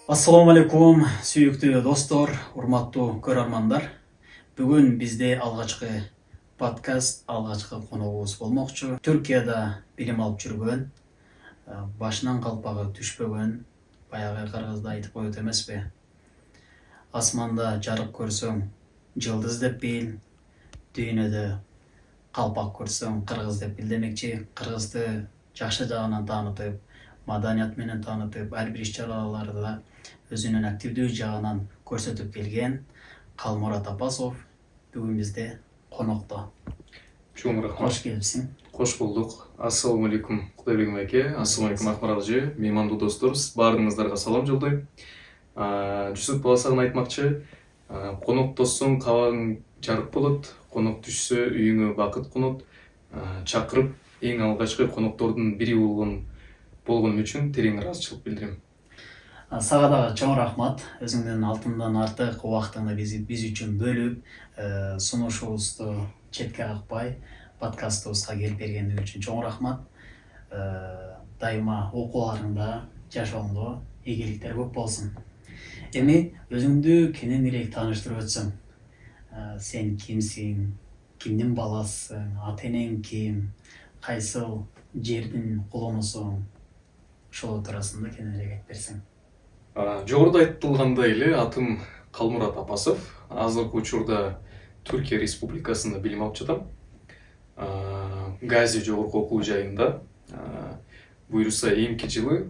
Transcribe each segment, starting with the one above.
Ассаламу алейкум, сүйүктүү достор, урматтуу көрөрмандар. Бүгүн бизде алгачкы подкаст, алгачкы коногубуз болмокчу. Түркияда билим алып жүргөн, башынан калпагы түшпөгөн, баягы кыргызда айтып коет эмеспи? Асманда жарык көрсөң, жылдыз деп бил, дүйнөдө калпак көрсөң, кыргыз деп бил демекчи. Кыргызды жакшы жагынан таанытып, маданият менен таанытып, ар бир иш-чараларда өзүнүн активдүү жагынан көрсөтүп келген Калмурат Апасов бүгүн бизде конокто. Чоң рахмат. Кош келипсиң. Кош булдук. Ассаламу алейкум Кудайбек айке, ассаламу алейкум Акмарал эже, меймандуу достор, баарыңыздарга салам жолдойм. Жүсүп баласагын айтмакчы, конок тоссоң кабагың жарык болот, конок түшсө үйүңө бакыт конот. Чакырып эң алгачкы коноктордун бири болгонум үчүн терең ыраазычылык билдирем. Сага дагы чоң рахмат. Өзүңдүн алтындан артык убактыңды биз үчүн бөлүп, сунушубузду четке какпай, подкастыбызга келип бергениң үчүн чоң рахмат. Дайыма окууларыңда, жашооңдо ийгиликтер көп болсун. Эми өзүңдү кененирээк тааныштырып өтсөң. Сен кимсиң? Кимдин баласысың? Ата-энең ким? Кайсыл жердин кулунусуң? Ошол туурасында кененирээк айтып берсең. Жогоруда айтылгандай эле, атым Калмурат Апасов. Азыркы учурда Түркия Республикасында билим алып жатам. Гази жогорку окуу жайында буюрса эмки жылы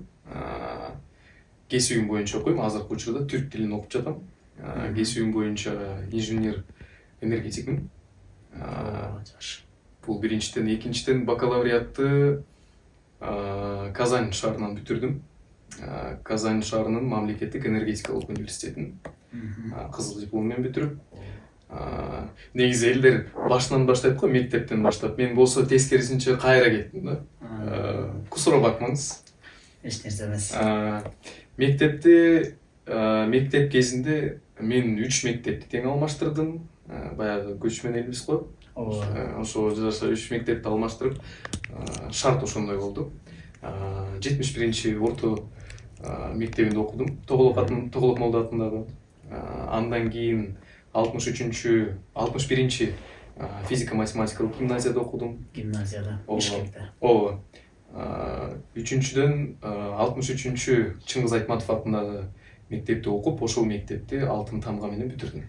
кесибим боюнча окуйм. Азыркы учурда түрк тилин окуп жатам. Кесибим боюнча инженер энергетикмин. Бул биринчиден, экинчиден бакалавриатты Казань шаарынан бүтүрдүм. Казань шаарынын мамлекеттик энергетикалык университетин кызыл диплом менен бүтүрүп, негизи элдер башынан баштайт го, мектептен баштап. Мен болсо тескерисинче кайра кеттим да. Кусура бакмаңыз. Эч нерсе эмес. Мектеп кезинде мен 3 мектепти тең алмаштырдым. Баягы көчмөн элбиз го. Ошо жаша 3 мектепти алмаштырып, шарт ошондой болду. 71-чи орто мектебинде окудум. Тоголок Молдо атындагы. Андан кийин 61-чи физика-математикалык гимназияда окудум. Гимназияда, Бишкекте. Ооба. Үчүнчүдөн 63-чү Чыңгыз Айтматов атындагы мектепти окуп, ошол мектепти алтын тамга менен бүтүрдүм.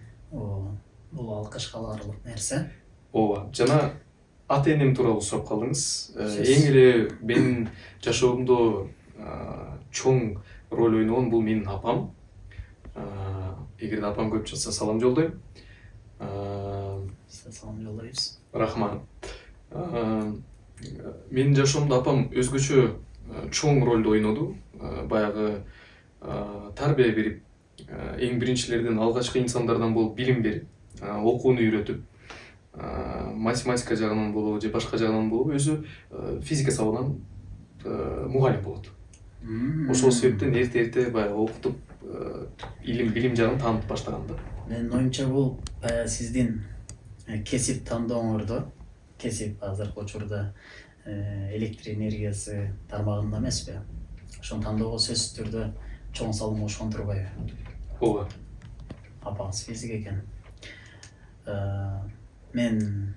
Бул алкышталарлык нерсе. Ооба. Жана ата-энем тууралуу сурап калдыңыз. Эң эле менин жашоомдо чоң роль ойногон бул менин апам. Эгерде апам көп жатса салам жолдойм. Салам жолдойбуз. Рахмат. Менин жашоомдо апам өзгөчө чоң ролду ойноду. Баягы тарбия берип, эң биринчилерден, алгачкы инсандардан болуп билим берип, окууну үйрөтүп, математика жагынан болобу же башка жагынан болобу, өзү физика сабагынан мугалим болот. Ошол себептен эрте баягы окутуп, билим жагын таанытып баштаган да. Менин оюмча бул сиздин кесип тандооңордо, кесип азыркы учурда электр энергиясы тармагында эмеспи? Ошону тандоого сөзсүз түрдө чоң салым кошкон турбайбы? Ооба. Апаңыз физик экен. Мен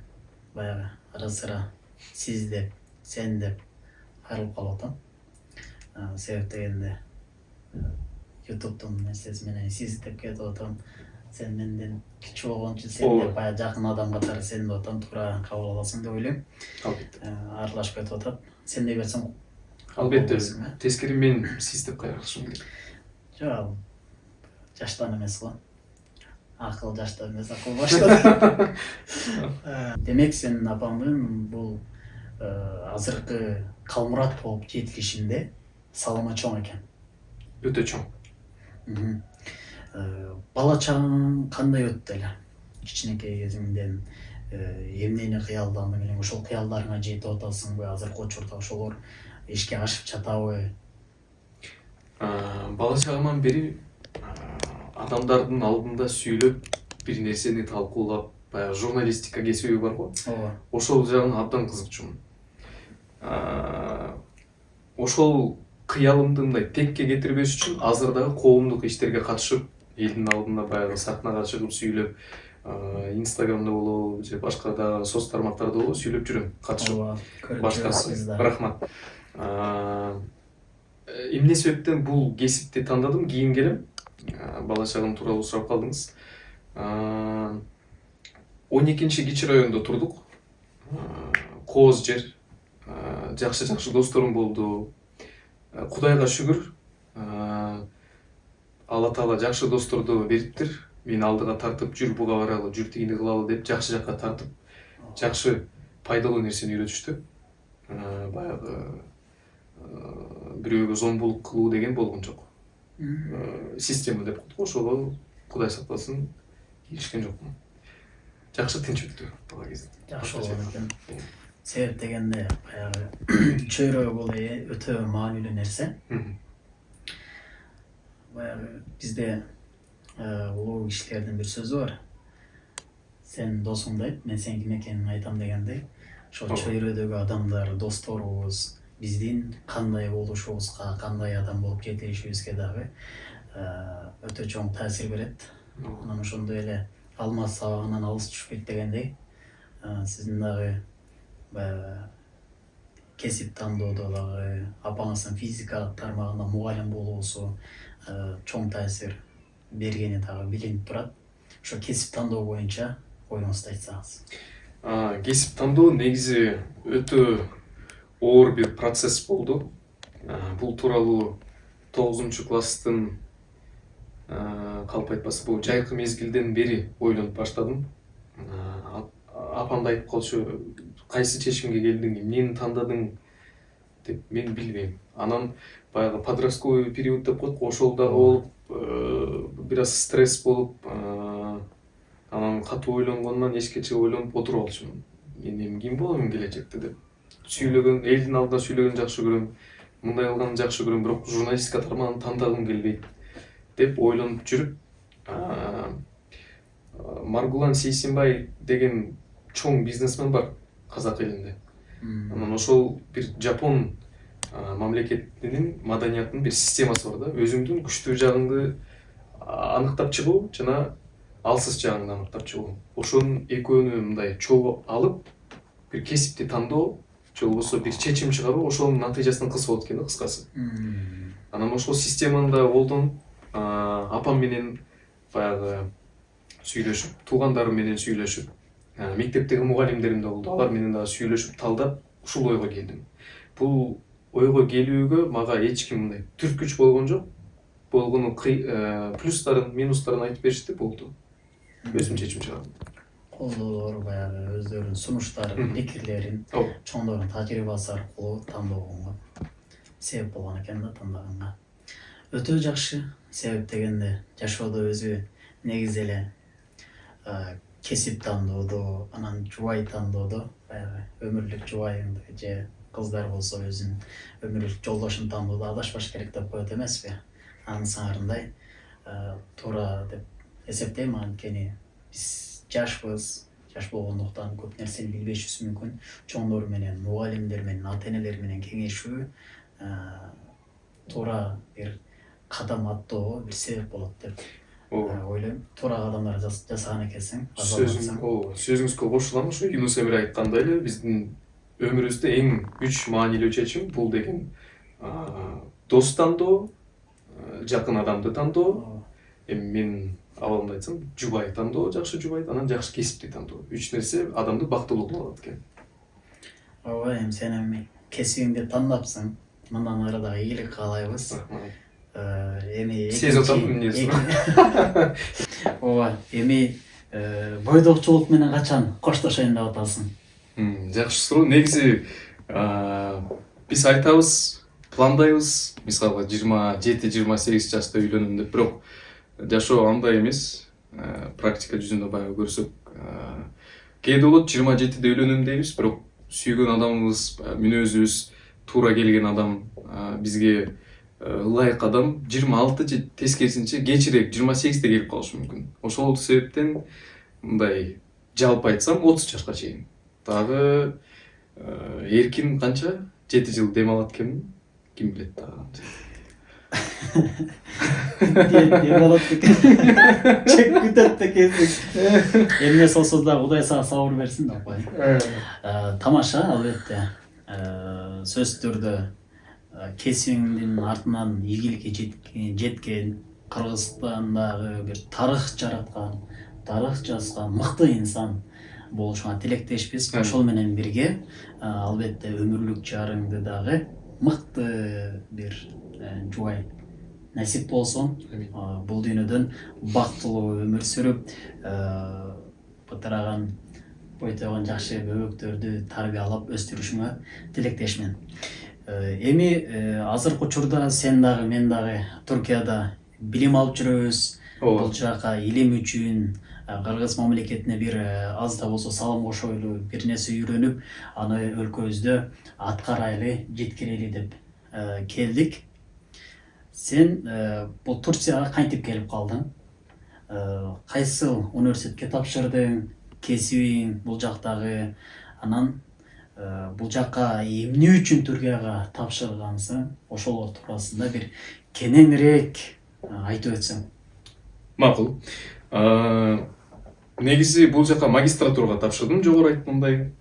баягы ара-сыра сиз деп, сен деп кайрылып калып атам. Себеп дегенде ютубтун нерсеси менен сиз деп кетип атам. Сен менден кичүү болгон үчүн сен деп баягы жакын адам катары сен деп атам, туура кабыл аласың деп ойлойм. Албетте. Аралашып кетип атат. Сен дей берсең. Албетте. Тескери мен сиз деп кайрылышым керек. Жок, жаштан эмес го. Акыл жаштан эмес, акыл баштан. Демек сенин апаңдын бул азыркы Калмурат болуп жетилишинде салымы чоң экен. Өтө чоң. Бала чагың кандай өттү эле? Кичинекей кезиңден эмнени кыялдандың эле? Ошол кыялдарыңа жетип атасыңбы? Азыркы учурда ошолор ишке ашып жатабы? Бала чагымдан бери адамдардын алдында сүйлөп, бир нерсени талкуулап, баягы журналистика кесиби бар го. Ошол жагына абдан кызыкчумун. Ошол кыялымды мындай текке кетирбеш үчүн азыр дагы коомдук иштерге катышып, элдин алдында баягы сахнага чыгып сүйлөп, Инстаграмда болобу же башка да соц тармактарда болобу сүйлөп жүрөм, катышып баштарсы. Рахмат. Эмне себептен бул кесипти тандадым? Кийин келем. Бала чагым тууралуу сурап калдыңыз. 12-Кичи районунда турдук. Кооз жер. Жакшы досторум болду. Кудайга шүгүр. Алла Таала жакшы досторду бериптир. Мени алдыга тартып, жүр буга баралы, жүр тигини кылалы деп жакшы жакка тартып, жакшы пайдалуу нерсени үйрөтүштү. Баягы бирөөгө зомбулук кылуу деген болгон жок. Система деп коет го, ошого Кудай сактасын киришкен жокмун. Жакшы тынч өттү бала кезде. Жакшы болгон экен. Себеп дегенде баягы чөйрө бул өтө маанилүү нерсе. Баягы бизде улуу кишилердин бир сөзү бар. Сен досуңду айт, мен сен ким экенин айтам дегендей. Ошол чөйрөдөгү адамдар, досторубуз биздин кандай болушубузга, кандай адам болуп жетилишибизге дагы өтө чоң таасир берет. Анан ошондой эле алмаз сабагынан алыс түшпөйт дегендей, сиздин дагы баягы кесип тандоодо дагы апаңыздын физика тармагында мугалим болуусу чоң таасир бергени дагы билинип турат. Ошо кесип тандоо боюнча оюңузду айтсаңыз. Кесип тандоо негизи өтө оор бир процесс болду. Бул тууралуу 9-класстын калп айтпаса бул жайкы мезгилден бери ойлонуп баштадым. Апам да айтып калчу, кайсы чечимге келдиң, эмнени тандадың деп, мен билбейм. Анан баягы подростковый период деп коет го, ошол дагы болуп, бир аз стресс болуп, анан катуу ойлонгондон эчкече ойлонуп отуруп алчумун. Мен эми ким болом келечекте деп. Сүйлөгөн, элдин алдында сүйлөгөнү жакшы көрөм, мындай кылганды жакшы көрөм, бирок журналистика тармагын тандагым келбейт деп ойлонуп жүрүп, Маргулан Сейсенбай деген чоң бизнесмен бар казак элинде. Анан ошол бир Жапон мамлекетинин маданиятынын бир системасы бар да. Өзүңдүн күчтүү жагыңды аныктап чыгуу жана алсыз жагыңды аныктап чыгуу. Ошонун экөөнү мындай чогуу алып, бир кесипти тандоо, же болбосо бир чечим чыгаруу, ошонун натыйжасын кылса болот экен да, кыскасы. Анан ошол системаны да колдонуп, апам менен баягы сүйлөшүп, туугандарым менен сүйлөшүп, мектептеги мугалимдерим да болду, алар менен дагы сүйлөшүп, талдап, ушул ойго келдим. Бул ойго келүүгө мага эч ким мындай түрткүч болгон жок. Болгону плюстарын, минустарын айтып беришти, болду. Өзүм чечим чыгардым. Колдоолор баягы өздөрүнүн сунуштарын, пикирлерин, чоңдордун тажрыйбасы аркылуу тандоого себеп болгон экен да, тандаганга. Өтө жакшы. Себеп дегенде жашоодо өзү негизи эле кесип тандоодо, анан жубай тандоодо, баягы өмүрлүк жубайыңды же кыздар болсо өзүнүн өмүрлүк жолдошун тандоодо адашпаш керек деп коет эмеспи? Анын сыңарындай туура деп эсептейм, анткени биз жашпыз, жаш болгондуктан көп нерсени билбешибиз мүмкүн. Чоңдор менен, мугалимдер менен, ата-энелер менен кеңешүү туура бир кадам аттоого бир себеп болот деп ойлойм. Туура кадамдар жасаган экенсиң. Сөзүңүзгө кошулам. Ушу Юнус Эмре айткандай эле, биздин өмүрүбүздө эң 3 маанилүү чечим бул деген дос тандоо, жакын адамды тандоо, эми мен абалымды айтсам, жубай тандоо, жакшы жубай, анан жакшы кесипти тандоо. 3 нерсе адамды бактылуу кылат экен. Ооба, эми сен эми кесибиңди тандапсың. Мындан ары дагы ийгилик каалайбыз. Эми сезип атам эмнеси. Ооба, эми бойдокчулук менен качан коштошоюн деп атасың? Жакшы суроо. Негизи биз айтабыз, пландайбыз, мисалга 27-28 жашта үйлөнөм деп, бирок жашоо андай эмес. Практика жүзүндө баягы көрсөк, кээде болот 27-де үйлөнөм дейбиз, бирок сүйгөн адамыбыз, мүнөзүбүз туура келген адам, бизге ылайык адам 26 же тескерисинче кечирээк 28-де келип калышы мүмкүн. Ошол себептен мындай жалпы айтсам 30 жашка чейин. Дагы эркин канча 7 жыл дем алат экенмин. ким билет дагы. Не болот экен. Чек күтөт экенсиң. Эмне болсо да Кудай сага сабыр берсин да кой. Тамаша албетте. Сөзсүз түрдө кесибиңдин артынан ийгиликке жеткен Кыргызстандагы бир тарых жараткан, тарых жазган мыкты инсан болушуңа тилектешпиз. Ошол менен бирге албетте өмүрлүк жарыңды дагы мыкты бир жубай насип болсун. Бул дүйнөдөн бактылуу өмүр сүрүп, бытыраган бойтогон жакшы бөбөктөрдү тарбиялап өстүрүшүңө тилектешмин. Эми азыркы учурда сен дагы мен дагы Түркияда билим алып жүрөбүз. Бул жака илим үчүн Кыргыз мамлекетине бир аз да болсо салым кошойлу, бир нерсе үйрөнүп, аны өлкөбүздө аткарайлы, жеткирели деп келдик. Сен бул Турцияга кантип келип калдың? Кайсыл университетке тапшырдың? Кесибиң бул жактагы, анан бул жакка эмне үчүн Түркияга тапшыргансың? Ошол туурасында бир кененирээк айтып өтсөң. Макул. Негизи бул жака магистратурага тапшырдым, жогору айткандай.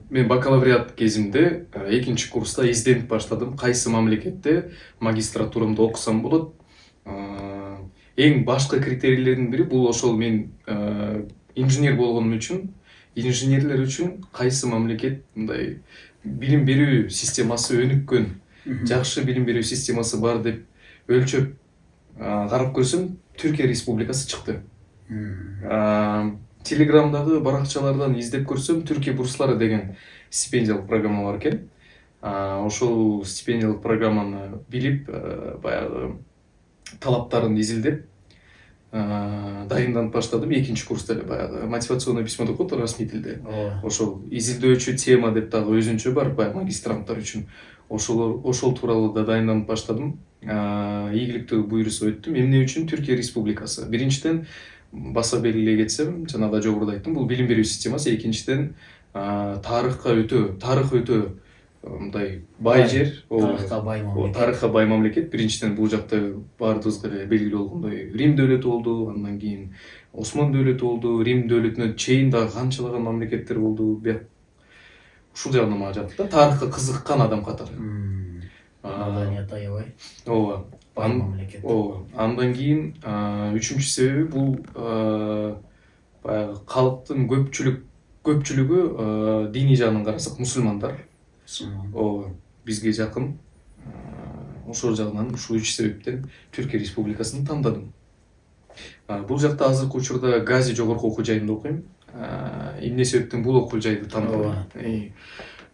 Мен бакалавриат кезимде экинчи курста изденип баштадым, кайсы мамлекетте магистратурамды окусам болот. Эң башкы критерийлердин бири бул ошол мен инженер болгонум үчүн, инженерлер үчүн кайсы мамлекет мындай билим берүү системасы өнүккөн, жакшы билим берүү системасы бар деп өлчөп карап көрсөм, Түркия Республикасы чыкты. Телеграмдагы баракчалардан издеп көрсөм, Түркия бурслары деген стипендиялык программа бар экен. Ошол стипендиялык программаны билип, баягы талаптарын изилдеп, дайынданып баштадым. Экинчи курста эле баягы мотивационный письмо деп коет расмий тилде. Ошол изилдөөчү тема деп дагы өзүнчө бар, баягы магистранттар үчүн. Ошол тууралуу да дайынданып баштадым. Ийгиликтүү буйруса өттүм. Эмне үчүн Түркия Республикасы? Биринчиден, баса белгилей кетсем, жана да жогоруда айттым, бул билим берүү системасы. Экинчиден, тарых өтө мындай бай жер, тарыхка бай мамлекет. Биринчиден, бул жакта баарыбызга эле белгилүү болгондой Рим дөөлөтү болду, андан кийин Осман дөөлөтү болду, Рим дөөлөтүнө чейин дагы канчалаган мамлекеттер болду. Ушул жагынан мага жакты да, тарыхка кызыккан адам катары. Маданият аябай. Ооба. Бай мамлекет. Ооба. Андан кийин үчүнчү себеби бул баягы калктын көпчүлүгү диний жагынан карасак мусулмандар. Ооба. Бизге жакын. Ошол жагынан ушул үч себептен Түркия Республикасын тандадым. Бул жакта азыркы учурда Гази жогорку окуу жайында окуйм. Эмне себептен бул окуу жайды тандадым?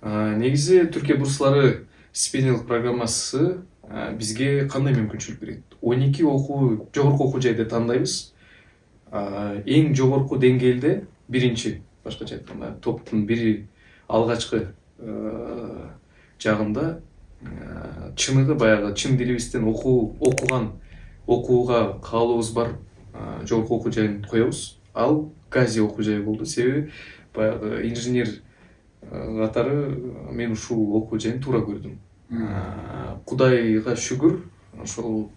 Негизи Түркия бурслары стипендиялык программасы бизге кандай мүмкүнчүлүк берет? 12 жогорку окуу жайды тандайбыз. Эң жогорку деңгээлде биринчи, башкача айтканда, топтун бири алгачкы жагында чыныгы баягы чын дилибизден окууга каалообуз бар жогорку окуу жайын коебуз. Ал Гази окуу жайы болду. Себеби баягы инженер катары мен ушул окуу жайын туура көрдүм. Кудайга шүгүр, ошол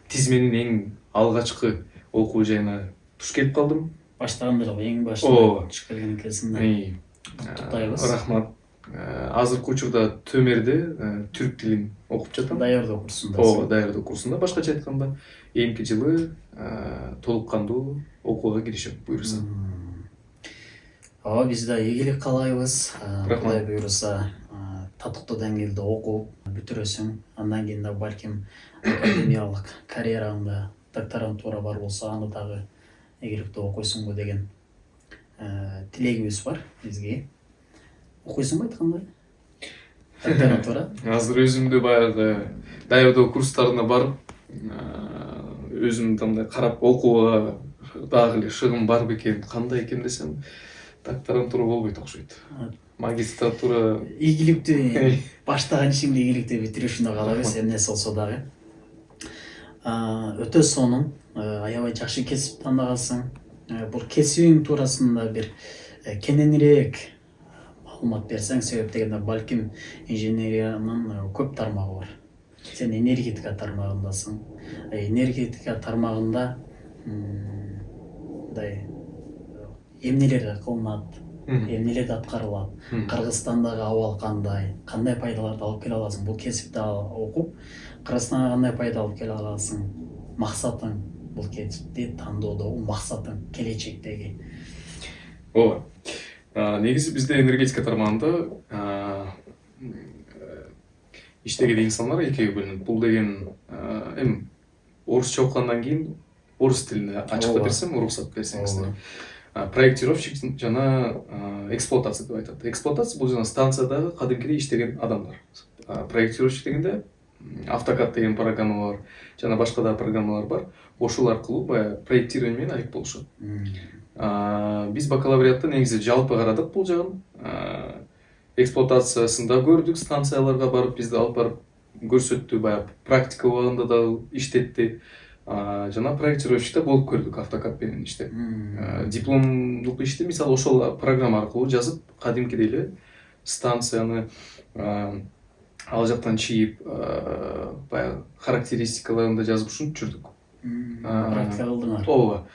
тизменин эң алгачкы окуу жайына туш келип калдым. Баштаганда жок, эң башында туш келген экенсиң. Куттуктайбыз. Рахмат. Азыркы учурда Төмөрдө түрк тилин окуп жатам. Даярдоо курсунда. Ооба, даярдоо курсунда. Башкача айтканда, эмки жылы толук кандуу окууга киришем буйруса. Биз да ийгилик каалайбыз. Кудай буйруса татыктуу деңгээлде окуп бүтүрөсүң. Андан кийин да балким академиялык карьераңда докторантура бар болсо, аны дагы ийгиликтүү окуйсуңбу деген тилегибиз бар бизге. Окуйсуңбу айткандай? Докторантура? Азыр өзүмдү баягы даярдоо курстарына барып, өзүм мындай карап окууга дагы эле шыгым бар бекен, кандай экен десем, докторантура болбойт окшойт. Магистратура ийгиликтүү баштаган ишиңди ийгиликтүү бүтүрүшүндө каалайбыз, эмнеси болсо дагы. Өтө сонун, аябай жакшы кесип тандагансың. Бул кесибиң туурасында бир кененирээк макулумат берсең, себеп дегенде балким инженериянын көп тармагы бар. Сен энергетика тармагындасың. Энергетика тармагында мындай эмнелер кылынат, эмнелер аткарылат, Кыргызстандагы абал кандай пайдаларды алып келе аласың, бул кесипти окуп, Кыргызстанга кандай пайда алып келе аласың, максатың бул кесипти тандоодогу максатың келечектеги. Ооба. Негизи бизде энергетика тармагында иштеген инсандар экиге бөлүнөт. Бул деген эми орусча окугандан кийин орус тилинде ачыктап берсем, уруксат берсеңиздер. Проектировщик жана эксплуатация деп айтат. Эксплуатация бул жана станциядагы кадимкидей иштеген адамдар. Проектировщик дегенде автокад деген программа бар, жана башка да программалар бар. Ошол аркылуу баягы проектирование менен алек болушат. Биз бакалавриатта негизи жалпы карадык бул жагын. Эксплуатациясында көрдүк, станцияларга барып бизди алып барып көрсөттү, баягы практика убагында да иштетти. Жана проектировщикте болуп көрдүк автокад менен иштеп. Дипломдук ишти мисалы ошол программа аркылуу жазып, кадимкидей эле станцияны ал жактан чийип, баягы характеристикаларын да жазып ушинтип жүрдүк. Практика кылдыңар. Ооба.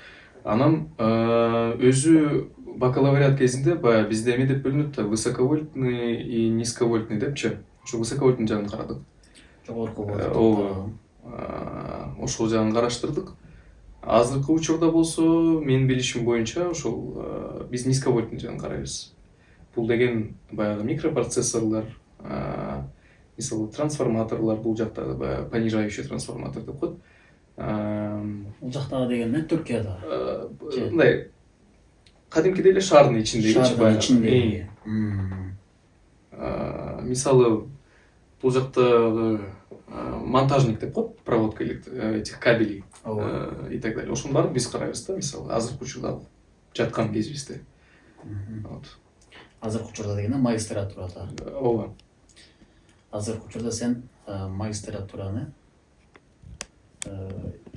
Анан өзү бакалавриат кезинде баягы бизде эме деп бөлүнөт да, высоковольтный и низковольтный депчи. Ошо высоковольтный жагын карадык. Жогорку Ооба. Ошол жагын караштырдык. Азыркы учурда болсо, менин билишим боюнча, ошол биз низковольтный жагын карайбыз. Бул деген баягы микропроцессорлор, мисалы трансформаторлор, бул жакта баягы понижающий трансформатор деп коет. Бул жактагы дегенде Түркияда. Мындай кадимкидей эле шаардын ичиндеги баягы. Мисалы бул жакта монтажник деп коет, проводка этих кабелей и так далее. Ошонун баарын биз карайбыз да, мисалы азыркы учурда жаткан кезибизде. Азыркы учурда дегенде магистратурада. Ооба. Азыркы учурда сен магистратураны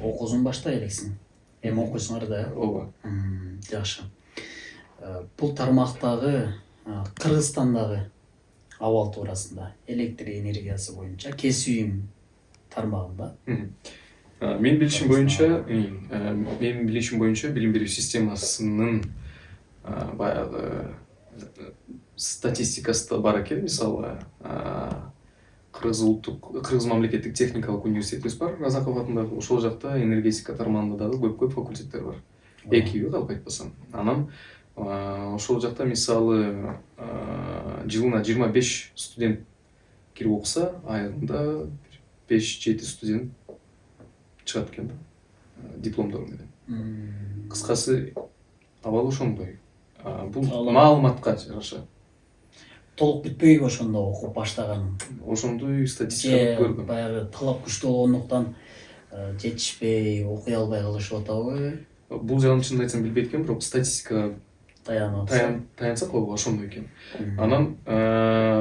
окуусун баштай элексиң. Эми окуйсуңар да, Ооба. Жакшы. Бул тармактагы Кыргызстандагы абал туурасында электр энергиясы боюнча кесүүң тармагында. Менин билишим боюнча билим берүү системасынын баягы статистикасы бар экен. Мисалы Кыргыз мамлекеттик техникалык университетибиз бар, Разаков атындагы. Ошол жакта энергетика тармагында дагы көп факультеттер бар. Экиби калп айтпасам. Анан ошол жакта мисалы жылына 25 студент кирип окуса, айында 5-7 студент чыгат экен да, дипломдор менен. Кыскасы абал ошондой. Бул маалыматка жараша. Толук бүтпөйбү ошондо окуп баштаган? Ошондой статистика көрдүм. Баягы талап күчтүү болгондуктан жетишпей, окуй албай калышып атабы? Бул жагын чынын айтсам билбейт экенмин, бирок статистика таянсак ошондой экен. Анан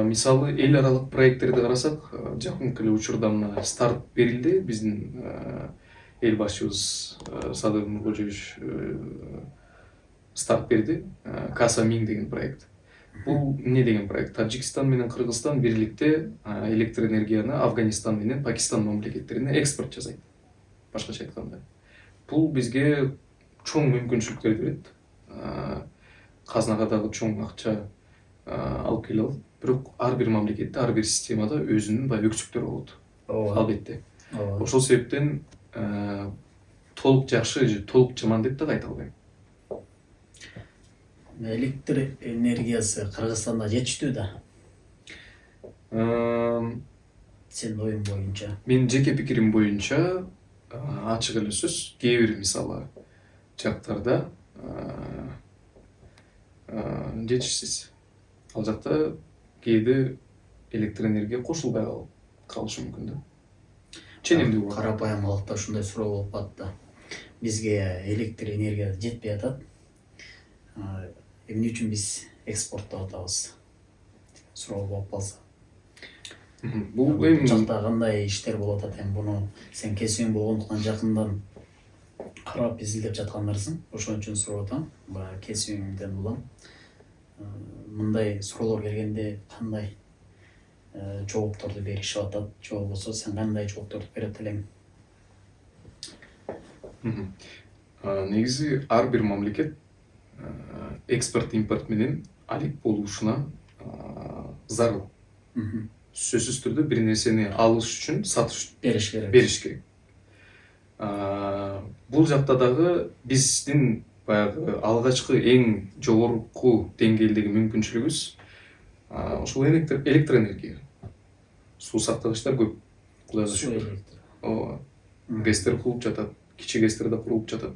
мисалы эл аралык проекттерди карасак, жакынкы эле учурда мына старт берилди. Биздин эл башчыбыз Садыр Нуркожоевич старт берди. Каса Миң деген проект. Бул эмне деген проект? Таджикстан менен Кыргызстан бирликте электр энергияны Афганистан менен Пакистан мамлекеттерине экспорт жасайт. Башкача айтканда, бул бизге чоң мүмкүнчүлүктөр берет. Казнага дагы чоң акча алып келе алат. Бирок ар бир мамлекетте, ар бир системада өзүнүн баягы өксүктөрү болот. Албетте. Ошол себептен толук жакшы же толук жаман деп да айта албайм. Электр энергиясы Кыргызстанда жетиштүү да. Сенин оюң боюнча? Менин жеке пикирим боюнча ачык эле сөз. Кээ бир мисалы жактарда жетишсиз. Ал жакта кээде электр энергия кошулбай калышы мүмкүн да. Ченемдүү бар. Карапайым калкта ушундай суроо болуп атты. Бизге электр энергия жетпей атат. Эмне үчүн биз экспорттоп атабыз? Суроо болуп калса. Бул жакта кандай иштер болуп атат? Буну сен кесүүң болгондуктан жакындан карап изилдеп жаткандарсың. Ошон үчүн сурап атам. Баягы кесүүңдөн улам мындай суроолор келгенде кандай жоопторду беришип атат, же болбосо сен кандай жоопторду берет элең? Негизи ар бир мамлекет экспорт импорт менен алек болушуна зарыл. Сөзсүз түрдө бир нерсени алыш үчүн сатыш бериш керек. Бул жакта дагы биздин баягы алгачкы эң жогорку деңгээлдеги мүмкүнчүлүгүбүз ушул электроэнергия. Суу сактагычтар көп, Кудайга шүгүр. Ооба. ГЭСтер курулуп жатат, кичи ГЭСтер да курулуп жатат.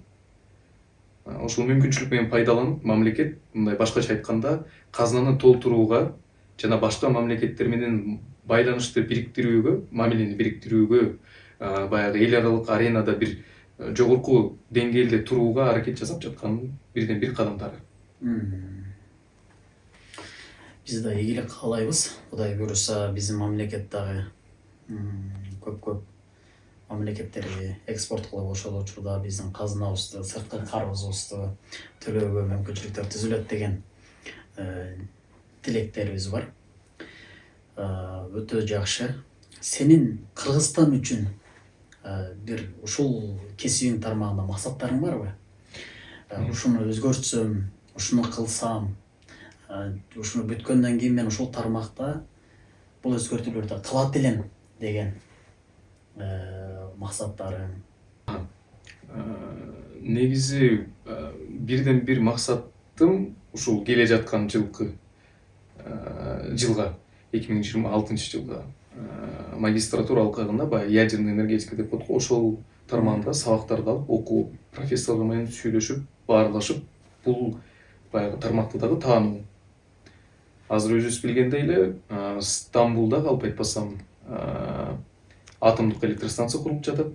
Ошол мүмкүнчүлүк менен пайдаланып, мамлекет мындай башкача айтканда казынаны толтурууга жана башка мамлекеттер менен байланышты бириктирүүгө, мамилени бириктирүүгө, баягы эл аралык аренада бир жогорку деңгээлде турууга аракет жасап жаткан бирден бир кадамдары. Биз да ийгилик каалайбыз. Кудай буюрса, биздин мамлекет дагы көп мамлекеттерге экспорт кылып ошол учурда биздин казынабызды, сырткы карызыбызды төлөөгө мүмкүнчүлүктөр түзүлөт деген тилектерибиз бар. Өтө жакшы. Сенин Кыргызстан үчүн бир ушул кесибиң тармагында максаттарың барбы? Ушуну өзгөртсөм, ушуну кылсам, ушуну бүткөндөн кийин мен ушул тармакта бул өзгөртүүлөрдү кылат элем деген максаттарың? Негизи бирден бир максатым ушул келе жаткан жылга 2026 жылга магистратура алкагында баягы ядерный энергетика деп коет го, ошол тармагында сабактарды алып, окуп, профессорлор менен сүйлөшүп, баарлашып, бул баягы тармакты дагы таануу. Азыр өзүбүз билгендей эле Стамбулда калп айтпасам атомдук электростанция курулуп жатат.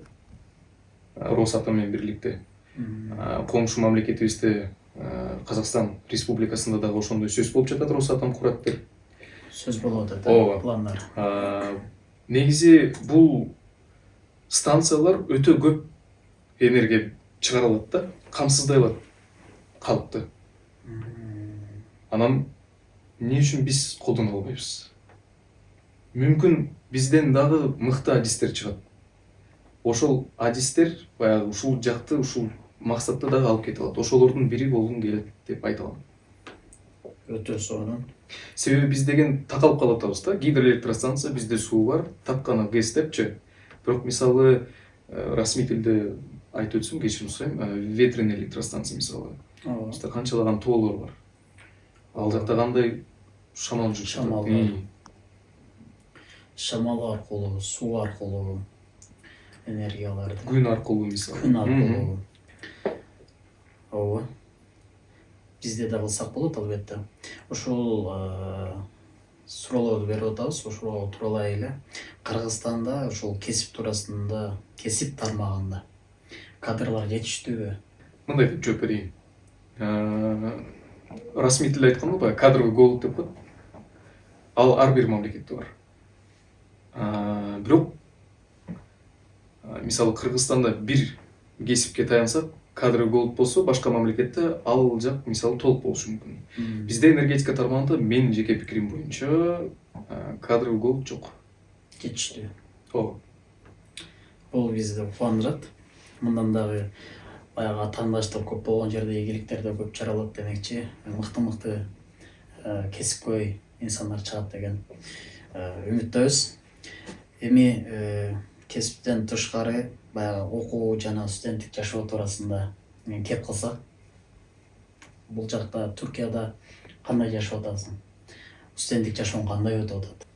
Росатом менен бирликте. Коңшу мамлекетибизде Казакстан Республикасында дагы ошондой сөз болуп жатат, Росатом курат деп. Сөз болуп атат, пландар. Негизи бул станциялар өтө көп энергия чыгара алат да, камсыздай алат калпты. Анан эмне үчүн биз колдоно албайбыз? Мүмкүн бизден дагы мыкты адистер чыгат. Ошол адистер баягы ушул жакты, ушул максатты дагы алып кете алат. Ошолордун бири болгум келет деп айта алам. Өтө сонун. Себеби биз деген такалып калып атабыз да. Гидроэлектростанция, бизде суу бар, тапканы ГЭС депчи. Бирок мисалы расмий тилде айтып өтсөм, кечирим сурайм, ветреный электростанция мисалы. Бизде канчалаган тоолор бар. Ал жакта кандай шамал жүрүп жатат? Шамал аркылуу, суу аркылуу энергияларды. Күн аркылуу мисалы. Күн аркылуу. Ооба. Бизде да кылсак болот албетте. Ушул суроолорду берип атабыз, ошого туралай эле. Кыргызстанда ушул кесип туурасында, кесип тармагында кадрлар жетиштүүбү? Мындай деп жооп берейин. Расмий тилде айтканда баягы кадровый голод деп коет. Ал ар бир мамлекетте бар. Бирок мисалы Кыргызстанда бир кесипке таянсак, кадровый голод болсо, башка мамлекетте ал жак мисалы толук болушу мүмкүн. Бизде энергетика тармагында менин жеке пикирим боюнча кадровый голод жок. Жетиштүү. Ооба. Бул бизди кубандырат. Мындан дагы баягы атаандаштар көп болгон жерде ийгиликтер да көп жаралат демекчи. Мыкты кесипкөй инсандар чыгат деген үмүттөбүз. Эми кесиптен тышкары баягы окуу жана студенттик жашоо туурасында кеп калсак, бул жакта Түркияда кандай жашап атасың? Студенттик жашооң кандай өтүп атат?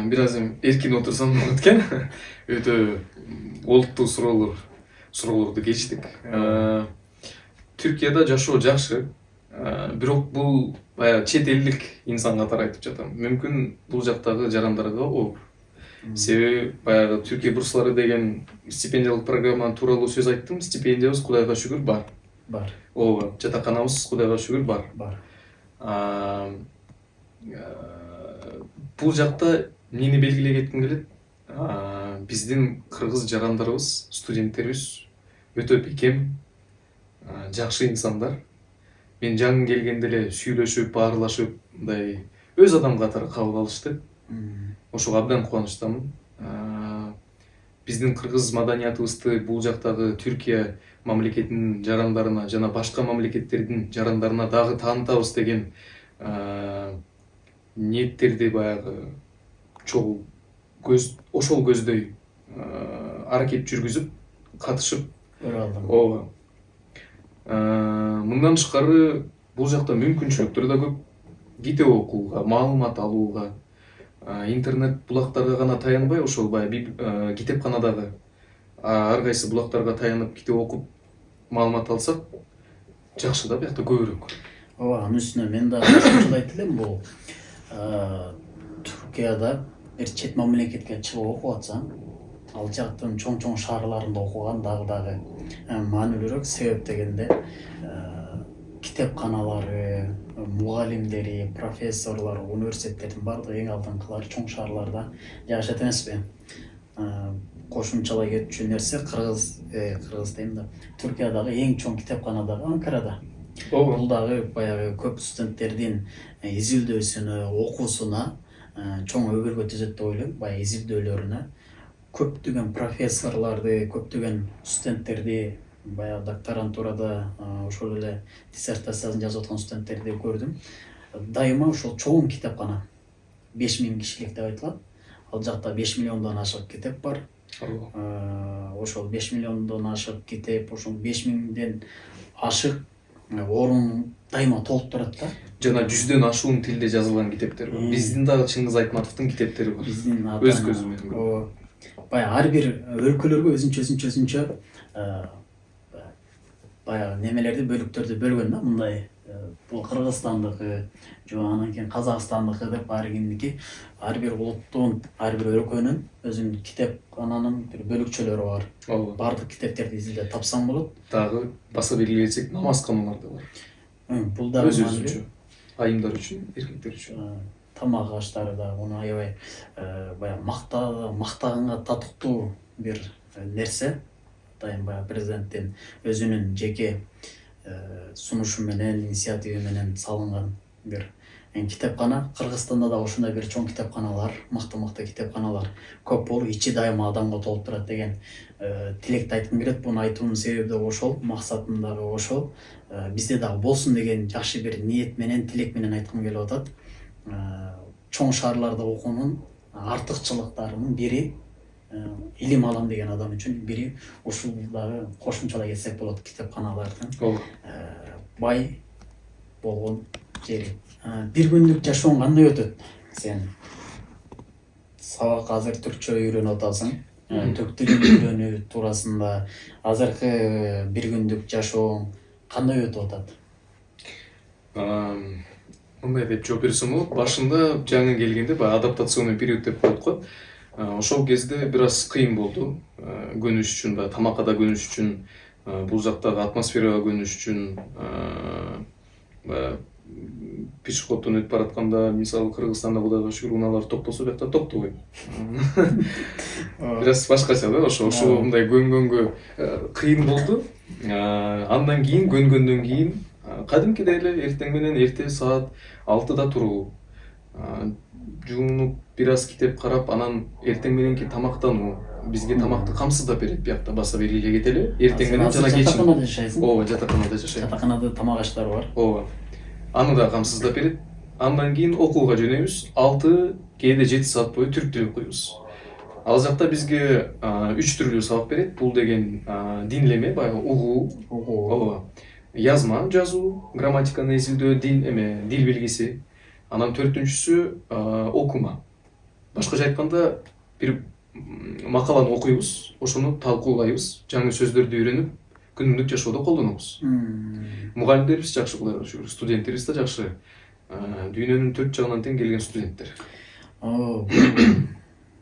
Бир аз эркин отурсам болот экен. Өтө олуттуу суроолорду кечтик. Түркияда жашоо жакшы. Бирок бул баягы чет элдик инсан катары айтып жатам. Мүмкүн бул жактагы жарандарга оор. Себеби баягы Түркия бурслары деген стипендиялык программа тууралуу сөз айттым. Стипендиябыз Кудайга шүгүр бар. Бар. Ооба, жатаканабыз Кудайга шүгүр бар. Бар. Бул жакта эмнени белгилей кетким келет? Биздин кыргыз жарандарыбыз, студенттерибиз өтө бекем, жакшы инсандар. мен жаңы келгенде эле сүйлөшүп баарлашып мындай өз адам катары кабыл алышты. Ошого абдан кубанычтамын. Биздин кыргыз маданиятыбызды бул жактагы Түркия мамлекетинин жарандарына жана башка мамлекеттердин жарандарына дагы таанытабыз деген ниеттерди баягы чогуу ошол көздөй аракет жүргүзүп катышып көрө алдым. ооба. Мындан тышкары бул жакта мүмкүнчүлүктөр да көп. Китеп окууга, маалымат алууга, интернет булактарга гана таянбай, ошол баягы китепканадагы ар кайсы булактарга таянып китеп окуп маалымат алсак жакшы да, биякта көбүрөөк. Ооба, анын үстүнө мен да кошумчалайт элем, бул Түркияда бир чет мамлекетке чыгып окуп атсаң, ал жактын чоң шаарларында окуган дагы маанилүүрөөк. Себеп дегенде китепканалары, мугалимдери, профессорлор, университеттердин баардыгы эң алдыңкылары чоң шаарларда жашайт эмеспи? Кошумчалай кетчү нерсе кыргыз дейм да, Түркиядагы эң чоң китепкана дагы Анкарада. Бул дагы баягы көп студенттердин изилдөөсүнө, окуусуна чоң өбөлгө түзөт деп ойлойм. Баягы изилдөөлөрүнө көптөгөн профессорлорду, көптөгөн студенттерди, баягы докторантурада ошол эле диссертациясын жазып аткан студенттерди көрдүм. Дайыма ошол чоң китепкана 5000 кишилик деп айтылат. Ал жакта 5 миллиондон ашык китеп бар. Ошол 5 миллиондон ашык китеп, ошол 5000ден ашык орун дайыма толуп турат да. Жана 100дөн ашуун тилде жазылган китептер бар. Биздин дагы Чыңгыз Айтматовдун китептери бар. Биздин өз көзүм менен. Баягы ар бир өлкөлөргө өзүнчө баягы немелерди, бөлүктөрдү бөлгөн да, мындай бул Кыргызстандыкы, анан кийин Казакстандыкы деп ар кимдики, ар бир улуттун, ар бир өлкөнүн өзүнүн китепкананын бир бөлүкчөлөрү бар. Бардык китептерди изилдеп тапсаң болот. Дагы баса белгилесек, намазканалар да бар. Бул дагы өзүнчө айымдар үчүн, эркектер үчүн. Тамак аштары да, уну аябай баягы мактаганга татыктуу бир нерсе. Дайым баягы президенттин өзүнүн жеке сунушу менен, инициативи менен салынган бир китепкана. Кыргызстанда да ушундай бир чоң китепканалар, мыкты китепканалар көп болуп, ичи дайыма адамга толуп турат деген тилекти айткым келет. Буну айтуумдун себеби да ошол, максатым дагы ошол. Бизде дагы болсун деген жакшы бир ниет менен, тилек менен айткым келип атат. Чоң шаарларда окуунун артыкчылыктарынын бири, илим алам деген адам үчүн бири ушул дагы кошумчалай кетсек болот, китепканалардын бай болгон жери. Бир күндүк жашооң кандай өтөт? Сен сабак азыр түркчө үйрөнүп атасың. Түрк тилин үйрөнүү туурасында азыркы бир күндүк жашооң кандай өтүп атат? Мындай деп жооп берсем болот. Башында жаңы келгенде баягы адаптационный период деп коет го. Ошол кезде бир аз кыйын болду. Көнүш үчүн, баягы тамакка да көнүш үчүн, бул жактагы атмосферага көнүш үчүн, пешеходдон өтүп баратканда, мисалы Кыргызстанда Кудайга шүгүр унаалар токтосо, биякта токтобойт. Бир аз башкача да, ошо мындай көнгөнгө кыйын болду. Андан кийин көнгөндөн кийин кадимкидей эле эртең менен эрте саат 6да туруу, жуунуп бир аз китеп карап, анан эртең мененки тамактануу. Бизге тамакты камсыздап берет, биякта баса белгилей кетели. Эртең менен жана кечин. Жатаканада жашайсың? Ооба, жатаканада жашайм. Жатаканада тамак аштары бар. Ооба. Аны да камсыздап берет. Андан кийин окууга жөнөйбүз. 6, кээде 7 саат бою түрк тили окуйбуз. Ал жакта бизге 3 түрлүү сабак берет. Бул деген динлеме, баягы угуу. Ооба. Язма, жазуу, грамматиканы изилдөө, дил билгиси. Анан 4-түнчүсү окума. Башкача айтканда, бир макаланы окуйбуз, ошону талкуулайбыз, жаңы сөздөрдү үйрөнүп, күнүмдүк жашоодо колдонобуз. Мугалимдерибиз жакшы, Кудайга шүгүр, студенттерибиз да жакшы. Дүйнөнүн 4 жагынан тең келген студенттер.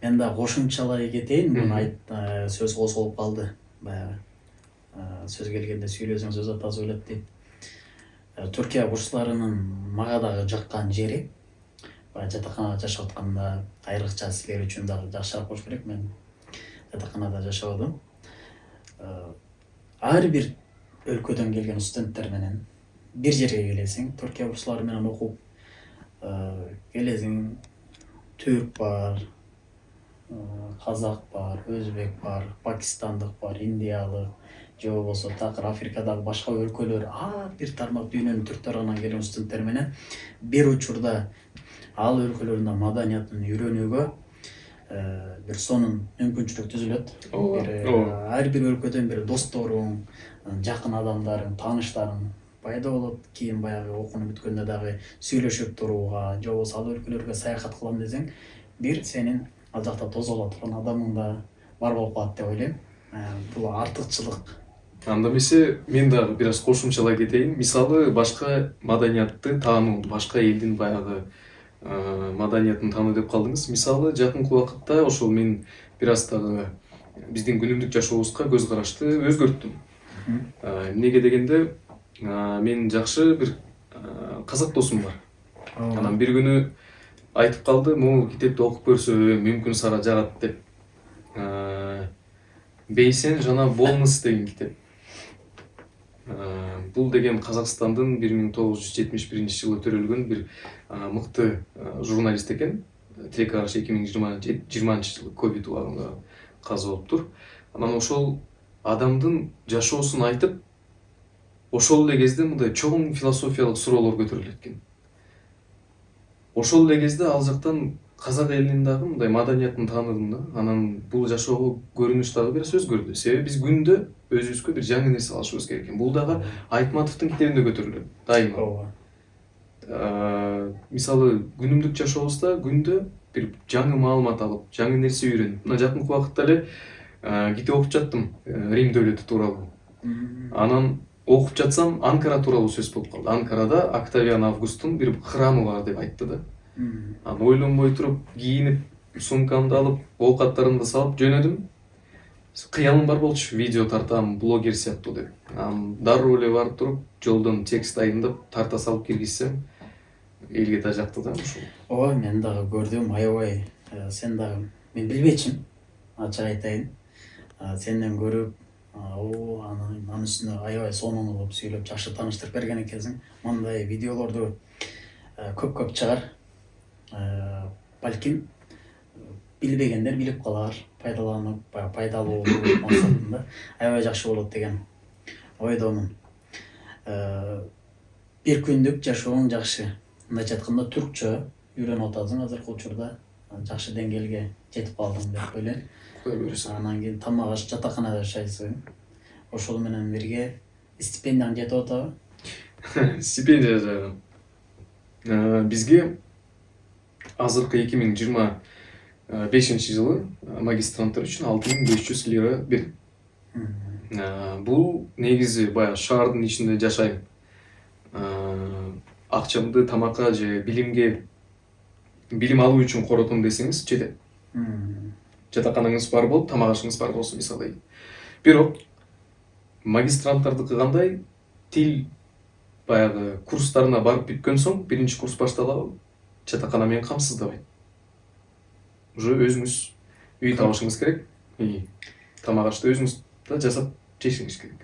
Мен да кошумчалай кетейин, муну сөз козголуп калды. Баягы сөз келгенде сүйлөсөң сөз атасы өлөт дейт. Түркия бурчуларынын мага дагы жаккан жери, жатаканада жашап атканда, айрыкча силер үчүн дагы жакшыраак болуш керек. Мен жатаканада жашабадым. Ар бир өлкөдөн келген студенттер менен бир жерге келесиң, түрк ябышчылары менен окуп келесиң. Түрк бар, казак бар, өзбек бар, пакистандык бар, индиялык, же болбосо такыр Африкадагы башка өлкөлөр, ар бир тармак дүйнөнүн түрк тарабынан келген студенттер менен бир учурда ал өлкөлөрдүн маданиятын үйрөнүүгө бир сонун мүмкүнчүлүк түзүлөт. Ар бир өлкөдөн бир досторуң, жакын адамдарың, тааныштарың пайда болот. Кийин баягы окууну бүткөндө дагы сүйлөшүп турууга, же болбосо ал өлкөлөргө саякат кылам десең, бир сенин ал жакта тозола турган адамың да бар болуп калат деп ойлойм. Бул артыкчылык. Анда эмесе мен дагы бир аз кошумчалай кетейин. Мисалы башка маданиятты таануу, башка элдин баягы маданиятын таануу деп калдыңыз. Мисалы жакынкы убакытта ошол мен бир аз дагы биздин күнүмдүк жашообузга көз карашты өзгөрттүм. Эмнеге дегенде, мен жакшы бир казак досум бар. Анан бир күнү айтып калды, могу китепти окуп көрсө мүмкүн сага жагат деп. Бейсен жана Болмыс деген китеп. Бул деген Казакстандын 1971-жылы төрөлгөн бир мыкты журналист экен. Тилекке каршы 2020-жылы ковид убагында каза болуптур. Анан ошол адамдын жашоосун айтып, ошол эле кезде мындай чоң философиялык суроолор көтөрүлөт экен. Ошол эле кезде ал жактан казак элинин дагы мындай маданиятын тааныдым да. Анан бул жашоого көрүнүш дагы бир өзгөрдү. Себеби биз күндө өзүбүзгө бир жаңы нерсе алышыбыз керек экен. Бул дагы Айтматовдун китебинде көтөрүлөт дайыма. Мисалы күнүмдүк жашообузда күндө бир жаңы маалымат алып, жаңы нерсе үйрөнүп. Мына жакынкы убакытта эле китеп окуп жаттым, Рим дөөлөтү тууралуу. Анан окуп жатсам Анкара тууралуу сөз болуп калды. Анкарада Октавиан Августтун бир храмы бар деп айтты да. Анан ойлонбой туруп, кийинип, сумкамды алып, оокаттарымды салып жөнөдүм. Кыялым бар болчу, видео тартам, блогер сыяктуу деп. Анан дароо эле барып туруп, жолдон текст дайындап, тарта салып киргизсем, элге да жакты да ошол. Ооба, мен дагы көрдүм, аябай. Сен дагы, мен билбечимин, ачык айтайын. Сенден көрүп, анын үстүнө аябай сонун кылып сүйлөп, жакшы тааныштырып берген экенсиң. Мындай видеолорду көп чыгар. Балким билбегендер билип калар, пайдаланып, пайдалуу максатында аябай жакшы болот деген ойдомун. Бир күндүк жашооң жакшы. Мындайча айтканда түркчө үйрөнүп атасың азыркы учурда. Жакшы деңгээлге жетип калдың деп ойлойм. Кудай буйруса. Анан кийин тамак аш жатаканада жашайсың. Ошол менен бирге стипендияң жетип атабы? Стипендия жагы. Бизге азыркы 2025-жылы магистранттар үчүн 6500 лира берди. Бул негизи баягы шаардын ичинде жашайм. Акчамды тамакка же билим алуу үчүн коротом десеңиз жетет. Жатаканаңыз бар болуп, тамак ашыңыз бар болсо мисалы. Бирок магистранттардыкы кандай, тил баягы курстарына барып бүткөн соң, биринчи курс башталабы, жатакана менен камсыздабайт. Уже өзүңүз үй табышыңыз керек. Тамак ашты өзүңүз да жасап жешиңиз керек.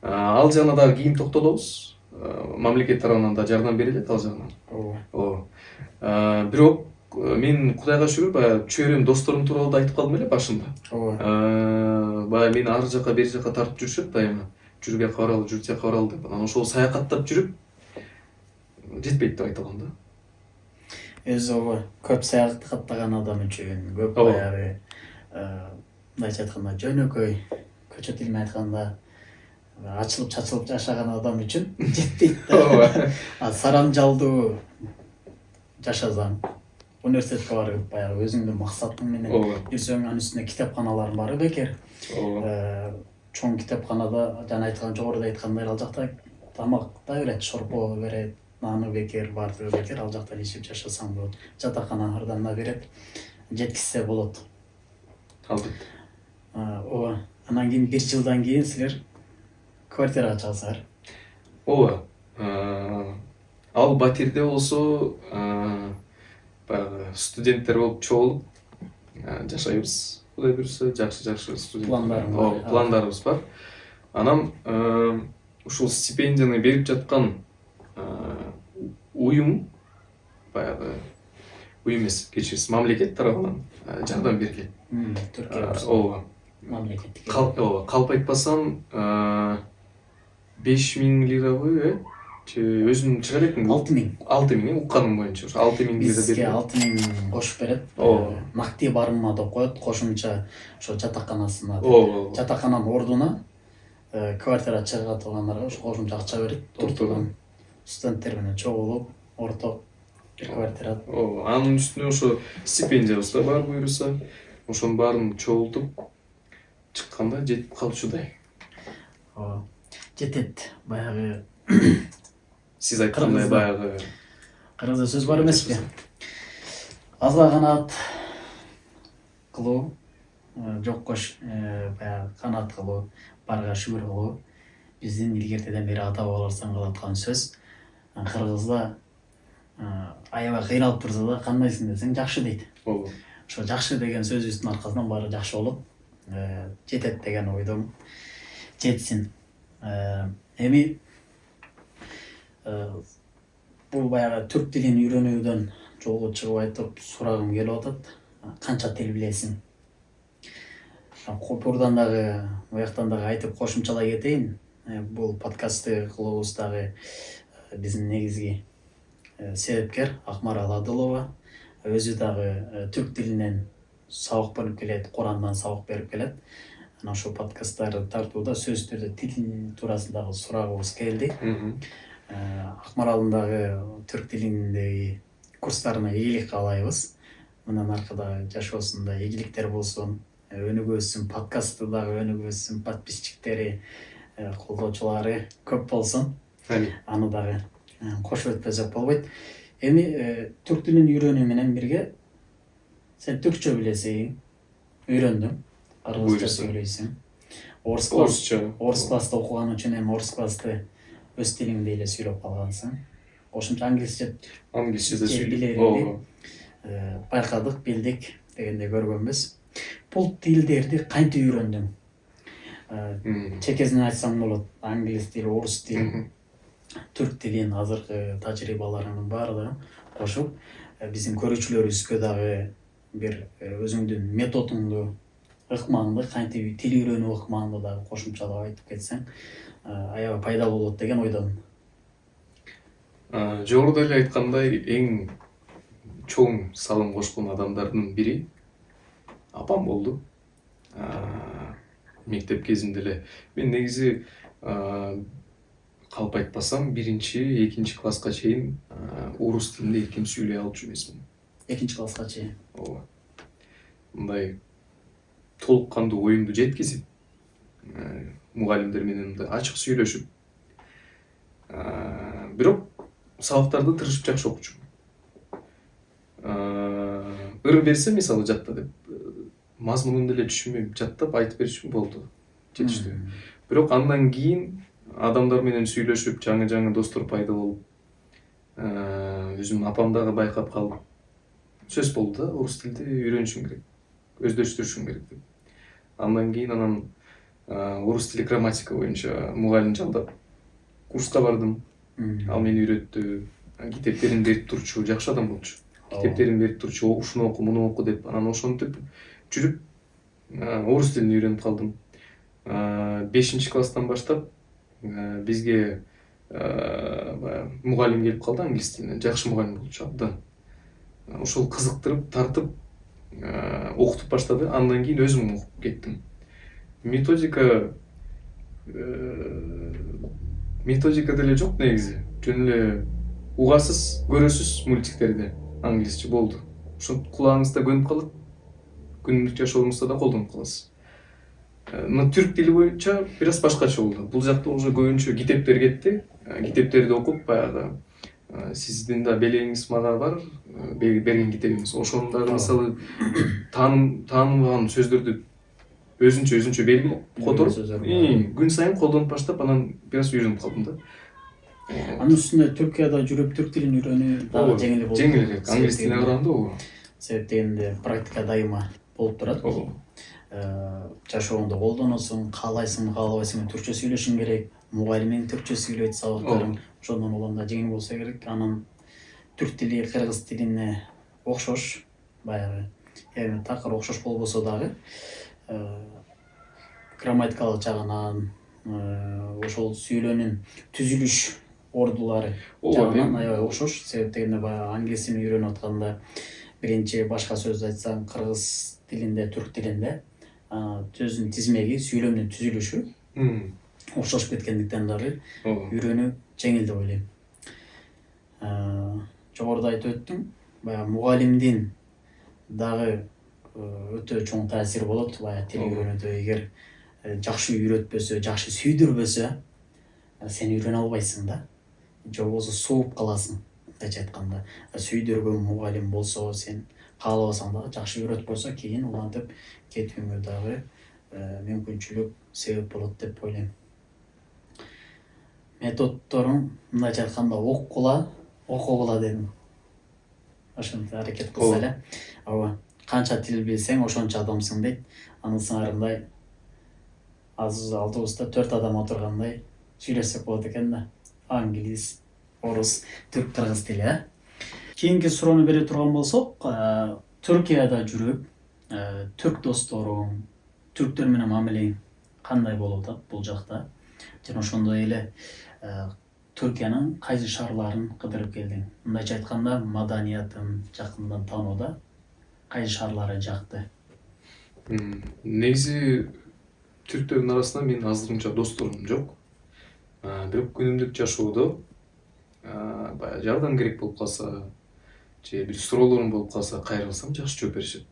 Ал жагына дагы кийин токтолобуз. Мамлекет тарабынан да жардам берилет ал жагынан. Бирок мен Кудайга шүгүр, баягы чөйрөм досторум тууралуу да айтып калдым эле башында. Баягы мени ар жака бери жака тартып жүрүшөт дайыма. Жүр бияка баралы, жүр тияка баралы деп. Анан ошол саякаттап жүрүп жетпейт деп айта алам да. Өзү көп саякаттаган адам үчүн, көп баягы мындайча айтканда жөнөкөй, көчө тили менен айтканда ачылып чачылып жашаган адам үчүн жетпейт да. Сарамжалдуу жашасаң, университетке барып, баягы өзүңдүн максатың менен жүрсөң, анын үстүнө китепканалар бары бекер. Чоң китепканада, жана айткан жогоруда айткандай, ал жакта тамак да берет, шорпо берет, наны бекер, барды бекер, ал жакта ишип жашасаң болот. Жатаканалардан да берет, жеткизсе болот. Албетте. Ооба. Анан кийин 1 жылдан кийин силер квартирага чыгасыңар. Ооба. Ал батирде болсо баягы студенттер болуп чогулуп жашайбыз. Кудай буйруса, жакшы студент. Пландарыбыз бар. Анан ушул стипендияны берип жаткан уюм баягы уюм эмес, кечирисиз, мамлекет тарабынан жардам берилет. Түркия ооба, мамлекеттик. ооба, калп айтпасам 5000 лирабы, же өзүм чыга элекмин. 6000. 6000, укканым боюнча ошо 6000 лира Бизге берилет. 6000 кошуп берет. Ооба. Накти барымма деп коет, кошумча ошо жатаканасына. Ооба. Жатакананын ордуна квартира чыга тургандарга ошо кошумча акча берет. Ортодон студенттер менен чогулуп, орток бир квартира. Ооба, анын үстүнө ошо стипендиябыз да бар буюрса, ошонун баарын чогултуп чыкканда жетип калчудай. Ооба. Жетет. Баягы Сиз айткандай баягы кыргызда сөз бар эмеспи? Азга канаат кылуу, жокко баягы канаат кылуу, барга шүгүр кылуу биздин илгертеден бери ата бабаларыбыздан калаткан сөз. Кыргызда аябай кыйналып турса да кандайсың десең жакшы дейт. ооба. Ошо жакшы деген сөзүбүздүн аркасынан баары жакшы болот. Жетет деген ойдомун. Жетсин. Эми бул баягы түрк тилин үйрөнүүдөн жолу чыгып айтып сурагым келип атат. Канча тил билесиң? Бурдан дагы, буяктан дагы айтып кошумчалай кетейин. Бул подкастты кылуубуз дагы биздин негизги себепкер Акмарал Адылова. Өзү дагы түрк тилинен сабак берип келет, Курандан сабак берип келет. Анан ошол подкасттарды тартууда сөзсүз түрдө тил туурасындагы сурагыбыз келди. Акмаралдын дагы түрк тилиндеги курстарына ийгилик каалайбыз. Мындан аркада жашоосунда ийгиликтер болсун, өнүгүп өссүн, подкастты дагы өнүгүп өссүн, подписчиктери, колдоочулары көп болсун. Аны дагы кошуп өтпөсөк болбойт. Эми түрк тилин үйрөнүү менен бирге сен түркчө билесиң, үйрөндүң, кыргызча сүйлөйсүң. Орус класста окуган үчүн эми орус классты өз тилиңде эле сүйлөп калгансың. Ошончо англисче да сүйлөйсүң. Байкадык, билдик дегенде көргөнбүз. Бул тилдерди кантип үйрөндүң? Чекесин айтсаң болот. Англис тили, орус тили, түрк тилин азыркы тажрыйбаларыңдын баардыгын кошуп, биздин көрүүчүлөрүбүзгө дагы бир өзүңдүн методуңду, ыкмаңды, кантип тил үйрөнүү ыкмаңды дагы кошумчалап айтып кетсең, аябай пайдалуу болот деген ойдомун. Жогоруда эле айткандай, эң чоң салым кошкон адамдардын бири апам болду. Мектеп кезинде эле мен негизи калп айтпасам 1-2 класска чейин орус тилинде эркин сүйлөй алчу эмесмин. 2 класска чейин. Ооба. Мындай толук кандуу оюмду жеткизип, мугалимдер менен ачык сүйлөшүп, бирок сабактарды тырышып жакшы окучумун. Ыр берсе, мисалы жатта деп, мазмунун деле түшүнбөйм, жаттап айтып беришим болду. Жетиштүү. Бирок андан кийин адамдар менен сүйлөшүп, жаңы достор пайда болуп, өзүм апам дагы байкап калып, сөз болду да, орус тилди үйрөнүшүң керек, өздөштүрүшүң керек деп. Андан кийин орус тили грамматика боюнча мугалим жалдап курска бардым. Ал мени үйрөттү. Китептерин берип турчу, жакшы адам болчу. Китептерин берип турчу, ушуну оку, муну оку деп, анан ошентип жүрүп орус тилин үйрөнүп калдым. 5 класстан баштап бизге мугалим келип калды англис тилинен. Жакшы мугалим болчу, абдан. Ошол кызыктырып, тартып окутуп баштады. Андан кийин өзүм окуп кеттим. Методика деле жок негизи. Жөн эле угасыз, көрөсүз мультиктерди англисче болду. Ошо кулагыңызда көнүп калат. Күнүмдүк жашооңузда да колдонуп каласыз. Түрк тили боюнча бир аз башкача болду. Бул жакта уже көбүнчө китептер кетти. Китептерди окуп, баягы сиздин да белегиңиз мага бар, берген китебиңиз. Ошону дагы мисалы таанылган сөздөрдү өзүнчө белгилеп, которуп, күн сайын колдонуп баштап, анан бир аз үйрөнүп калдым да. Анын үстүнө Түркияда жүрүп түрк тилин үйрөнүү дагы жеңил болду. Жеңилирээк, англис тилине караганда ооба. Себеп дегенде практика дайыма болуп турат. Жашооңдо колдоносуң, каалайсыңбы, каалабайсыңбы түркчө сүйлөшүң керек. мугалимиң түркчө сүйлөйт сабактарын, ошондон улам да жеңил болсо керек. Анан түрк тили кыргыз тилине окшош, баягы эми такыр окшош болбосо дагы грамматикалык жагынан, ошол сүйлөөнүн түзүлүш ордулары жагынан аябай окшош. Себеп дегенде баягы англис тилин үйрөнүп атканда биринчи башка сөздү айтсаң кыргыз тилинде, түрк тилинде сөздүн тизмеги, сүйлөмдүн түзүлүшү окшошуп кеткендиктен дагы үйрөнүү жеңил деп ойлойм. Жогоруда айтып өттүм, баягы мугалимдин дагы өтө чоң таасири болот баягы тил үйрөнүүдө. Эгер жакшы үйрөтпөсө, жакшы сүйдүрбөсө, сен үйрөнө албайсың да. Же болбосо сууп каласың, мындайча айтканда. Сүйдүргөн мугалим болсо, сен каалабасаң дагы жакшы үйрөтпөсө, кийин улантып кетүүңө дагы мүмкүнчүлүк себеп болот деп ойлойм. Методдорун мындайча айтканда окугула дедим. Ошентип аракет кылса эле. Ооба. Канча тил билсең, ошончо адамсың дейт. Анын сыңарындай алдыбызда 4 адам отургандай сүйлөшсөк болот экен да. Англис, орус, түрк, кыргыз тили. Кийинки суроону бере турган болсок, Түркияда жүрүп, түрк досторуң, түрктөр менен мамилең кандай болуп атат бул жакта? Жана ошондой эле Түркиянын кайсы шаарларын кыдырып келдиң? Мындайча айтканда, маданиятын жакындан таанууда кайсы шаарлары жакты? Негизи түрктөрдүн арасында менин азырынча досторум жок. Бирок күнүмдүк жашоодо баягы жардам керек болуп калса, же бир суроолорум болуп калса, кайрылсам жакшы жооп беришет.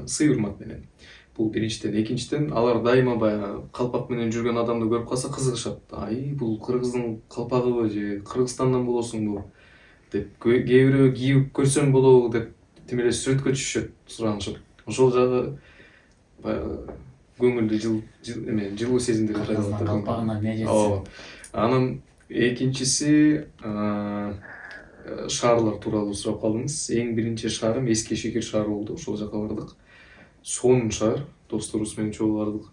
Сый урмат менен. Бул биринчиден. Экинчиден, алар дайыма баягы калпак менен жүргөн адамды көрүп калса кызыгышат. Бул кыргыздын калпагыбы же Кыргызстандан болосуңбу деп, кээ бирөө кийип көрсөм болобу деп тим эле сүрөткө түшүшөт, суранышат. Ошол жагы баягы көңүлдү жылуу сезимдерди кайнатат. Калпагына эмне жетсе. Анан экинчиси шаарлар тууралуу сурап калдыңыз. Эң биринчи шаарым Эскишехир шаары болду. Ошол жака бардык. Сонун шаар, досторубуз менен чогуу бардык.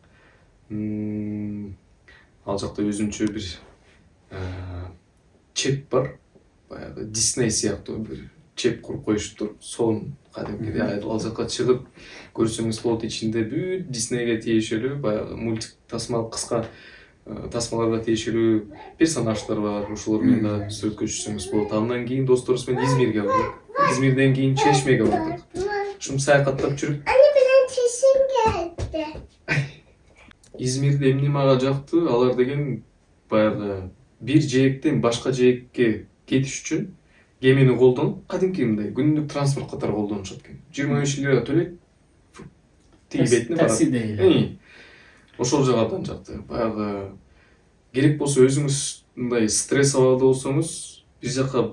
Ал жакта өзүнчө бир чеп бар. Баягы Дисней сыяктуу бир чеп куруп коюшуптур. Сонун кадимкидей. Ал жака чыгып көрсөңүз болот, ичинде бүт Диснейге тиешелүү баягы мультик кыска тасмаларга тиешелүү персонаждар бар. Ошолор менен да сүрөткө түшсөңүз болот. Андан кийин досторубуз менен Измирге бардык. Измирден кийин Чечмеге бардык. Ушинтип саякаттап жүрүп, Измирде эмне мага жакты? Алар деген баягы бир жээктен башка жээкке кетиш үчүн кемени колдонуп, кадимки мындай күнүмдүк транспорт катары колдонушат экен. 25 лира төлөйт. Тиги бетине барат. Такси дейли. Ошол жагы абдан жакты. Баягы керек болсо өзүңүз мындай стресс абалда болсоңуз, бир жака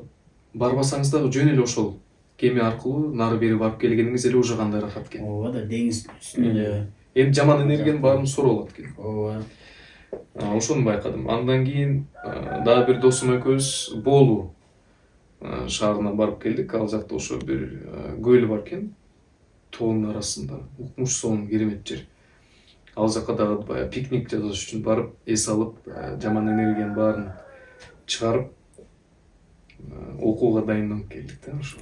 барбасаңыз дагы жөн эле ошол кеме аркылуу нары бери барып келгениңиз эле уже кандай рахат экен. Ооба да, деңиз үстүндө. Эми жаман энергиянын баарын сороо алат экен. Ооба. Ошону байкадым. Андан кийин дагы бир досум экөөбүз Болу шаарына барып келдик. Ал жакта ошо бир көл бар экен. Тоонун арасында. Укмуш сонун керемет жер. Ал жака дагы баягы пикник жасаш үчүн барып, эс алып, жаман энергиянын баарын чыгарып, окууга дайынданып келдик да ошо.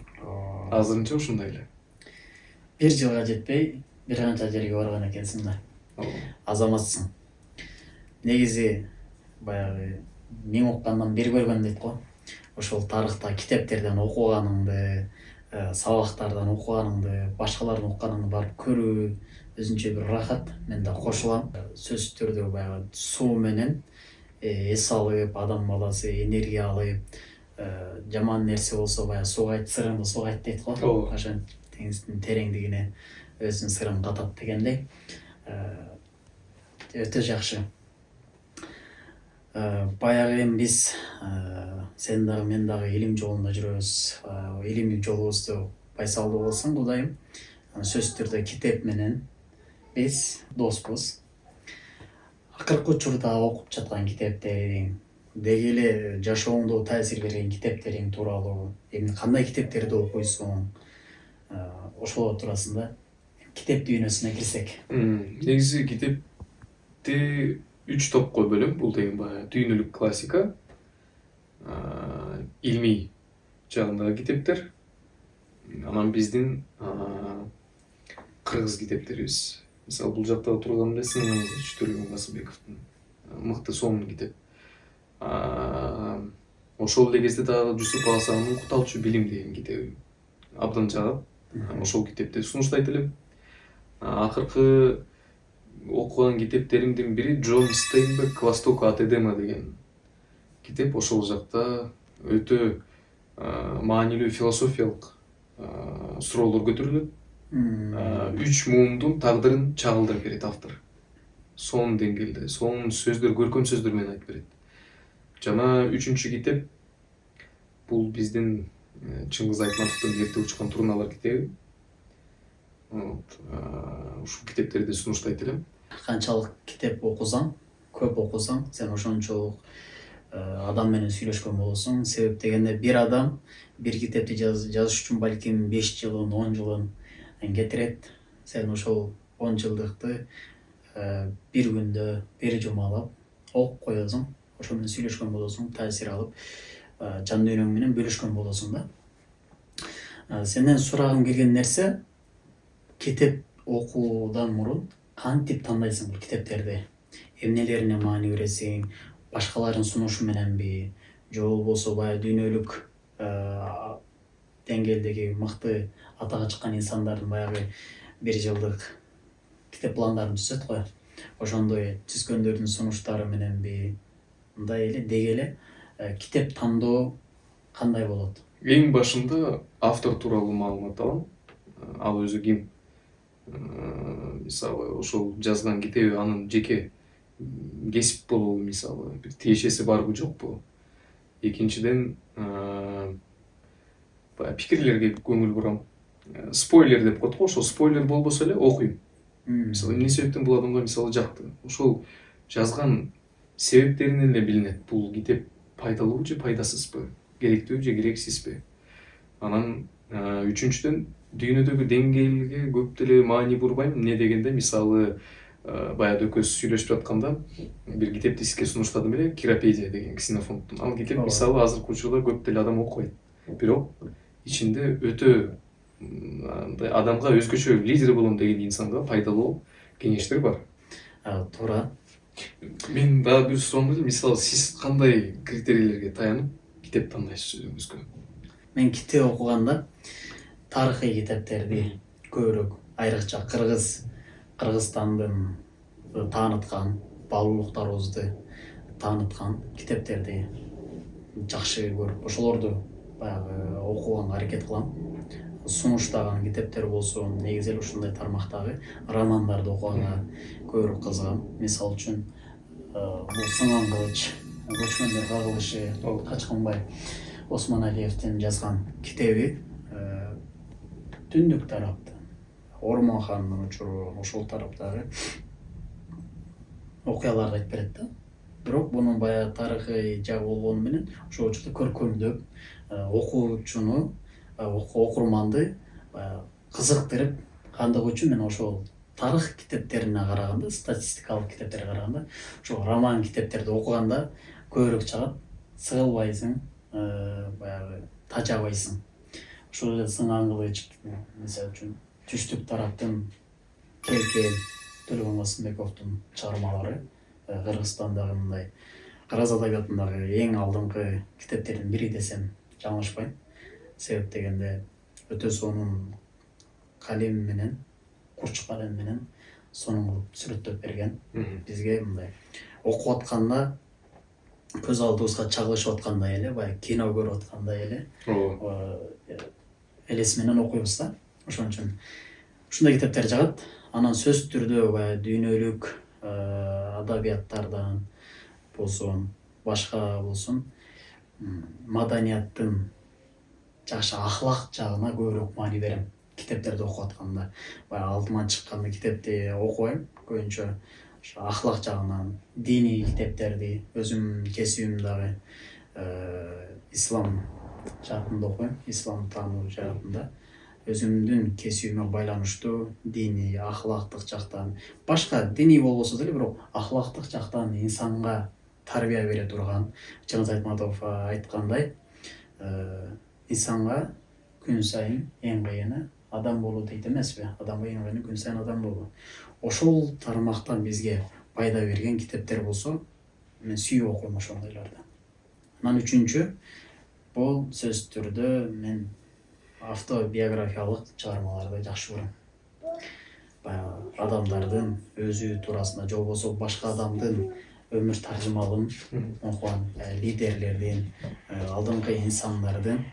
Азырынча ушундай эле. Бир жылга жетпей, бир канча жерге барган экенсиң да. Азаматсың. Негизи баягы миң уккандан бир көргөн дейт го. Ошол тарыхта китептерден окуганыңды, сабактардан окуганыңды, башкалардын укканын барып көрүү өзүнчө бир рахат. Мен да кошулам. Сөзсүз түрдө баягы суу менен эс алып, адам баласы энергия алып, жаман нерсе болсо баягы сугайт, сырыңды сугайт дейт го. Ошо деңиздин тереңдигине өзүнүн сырын катат дегендей. Өтө жакшы. Баягы эми биз сен дагы мен дагы илим жолунда жүрөбүз. Илимдик жолубузду байсалдуу болсоң Кудайым. Сөзсүз түрдө китеп менен биз доспуз. Акыркы учурда окуп жаткан китептериң, деги эле жашооңдо таасир берген китептериң тууралуу, эми кандай китептерди окуйсуң? Ошол туурасында китеп дүйнөсүнө кирсек. Негизи китепти 3 топко бөлөм. Бул деген баягы дүйнөлүк классика, илмий жагындагы китептер, анан биздин кыргыз китептерибиз. Мисалы бул жакта турган эле сыңыңыз Чүтөрүгүн Касымбековдун мыкты сонун китеп. Ошол эле кезде дагы Жусуп Асанын Куталчу билим деген китеби абдан жагат. Ошол китепти сунуштайт элем. Акыркы окуган китептеримдин бири Джон Стейнбек «К востоку от Эдема» деген китеп. Ошол жакта өтө маанилүү философиялык суроолор көтөрүлөт. 3 муумдун тагдырын чагылдырып берет автор. Сонун деңгээлде, сонун сөздөр, көркөм сөздөр менен айтып берет. Жана 3-чү китеп бул биздин Чыңгыз Айтматовдун «Эрте учкан турналар» китеби. Ушул китептерди сунуштайт элем. Канчалык китеп окусаң, көп окусаң, сен ошончолук адам менен сүйлөшкөн болосуң. Себеп дегенде бир адам бир китепти жазыш үчүн балким 5 жылын, 10 жылын кетирет. Сен ошол 10 жылдыкты бир күндө, бир жумалап окуп коесуң. Ошол менен сүйлөшкөн болосуң, таасир алып, жан дүйнөң менен бөлүшкөн болосуң да. Сенден сурагым келген нерсе, китеп окуудан мурун кантип тандайсың бул китептерди? Эмнелерине маани бересиң? Башкалардын сунушу мененби, же болбосо баягы дүйнөлүк деңгээлдеги мыкты атага чыккан инсандардын баягы 1 жылдык китеп пландарын түзөт го. Ошондой түзгөндөрдүн сунуштары мененби, мындай эле деги эле китеп тандоо кандай болот? Эң башында автор тууралуу маалымат алам. Ал өзү ким? Мисалы ошол жазган китеби анын жеке кесип болобу, мисалы бир тиешеси барбы жокпу? Экинчиден пикирлерге көңүл бурам. Спойлер деп коет го, ошол спойлер болбосо эле окуйм. Мисалы эмне себептен бул адамга мисалы жакты? Ошол жазган себептеринен эле билинет. Бул китеп пайдалуубу же пайдасызбы? Керектүүбү же керексизби? Анан үчүнчүдөн дүйнөдөгү деңгээлге көп деле маани бурбайм. Эмне дегенде, мисалы баягы экөөбүз сүйлөшүп атканда бир китепти сизге сунуштадым эле, Киропедия деген Ксенофонттун. Ал китеп мисалы азыркы учурда көп деле адам окубайт. Бирок ичинде өтө адамга өзгөчө лидер болом деген инсанга пайдалуу кеңештер бар. Туура. Мен дагы бир суроом бар. Мисалы сиз кандай критерийлерге таянып китеп тандайсыз өзүңүзгө? Мен китеп окуганда тарыхый китептерди көбүрөөк, айрыкча Кыргызстандын тааныткан, баалуулуктарыбызды тааныткан китептерди жакшы көрүп, ошолорду баягы окуганга аракет кылам. Сунуштаган китептер болсо, негизи эле ушундай тармактагы романдарды окуганга көбүрөөк кызыгам. Мисалы үчүн, бул Сыңан кылыч, Көчмөндөр кагылышы, Качкынбай Осмоналиевдин жазган китеби түндүк тараптан, Ормон хандын учуру, ошол тараптагы окуяларды айтып берет да. Бирок мунун баягы тарыхый жагы болгону менен ошол учурда көркөмдөп, окуучуну, окурманды кызыктырып кандыгы үчүн мен ошол тарых китептерине караганда, статистикалык китептерге караганда, ошол роман китептерди окуганда көбүрөөк чагат, сыгылбайсың, баягы тажабайсың. Ошол эле Сыңан кылыч, мисалы үчүн Түштүк тараптын Келкел, Төлөгөн Касымбековдун чыгармалары Кыргызстандагы мындай кыргыз адабиятындагы эң алдыңкы китептердин бири десем жаңылышпайм. Себеп дегенде өтө сонун калем менен, курч калем менен сонун кылып сүрөттөп берген. Бизге мындай окуп атканда көз алдыбызга чагылышып аткандай эле, баягы кино көрүп аткандай эле элес менен окуйбуз да. Ошон үчүн ушундай китептер жагат. Анан сөзсүз түрдө баягы дүйнөлүк адабияттардан болсун, башка болсун, маданияттын жакшы ахлак жагына көбүрөөк маани берем китептерди окуп атканда. Баягы алдыма чыккан китепти окубайм, көбүнчө ахлак жагынан диний китептерди, өзүм кесибим дагы ислам жаатында окуйм, ислам таануу жаатында өзүмдүн кесибиме байланыштуу диний, ахлактык жактан, башка диний болбосо деле бирок ахлактык жактан инсанга тарбия бере турган, Чыңгыз Айтматов айткандай, инсанга күн сайын эң кыйыны адам болуу дейт эмеспи? Адамга эң кыйыны күн сайын адам болуу. Ошол тармактан бизге пайда берген китептер болсо, мен сүйүп окуйм ошондойлорду. Анан үчүнчү, бул сөзсүз түрдө мен автобиографиялык чыгармаларды жакшы көрөм. Баягы адамдардын өзү туурасында же болбосо башка адамдын өмүр таржымалын окуган, лидерлердин, алдыңкы инсандардын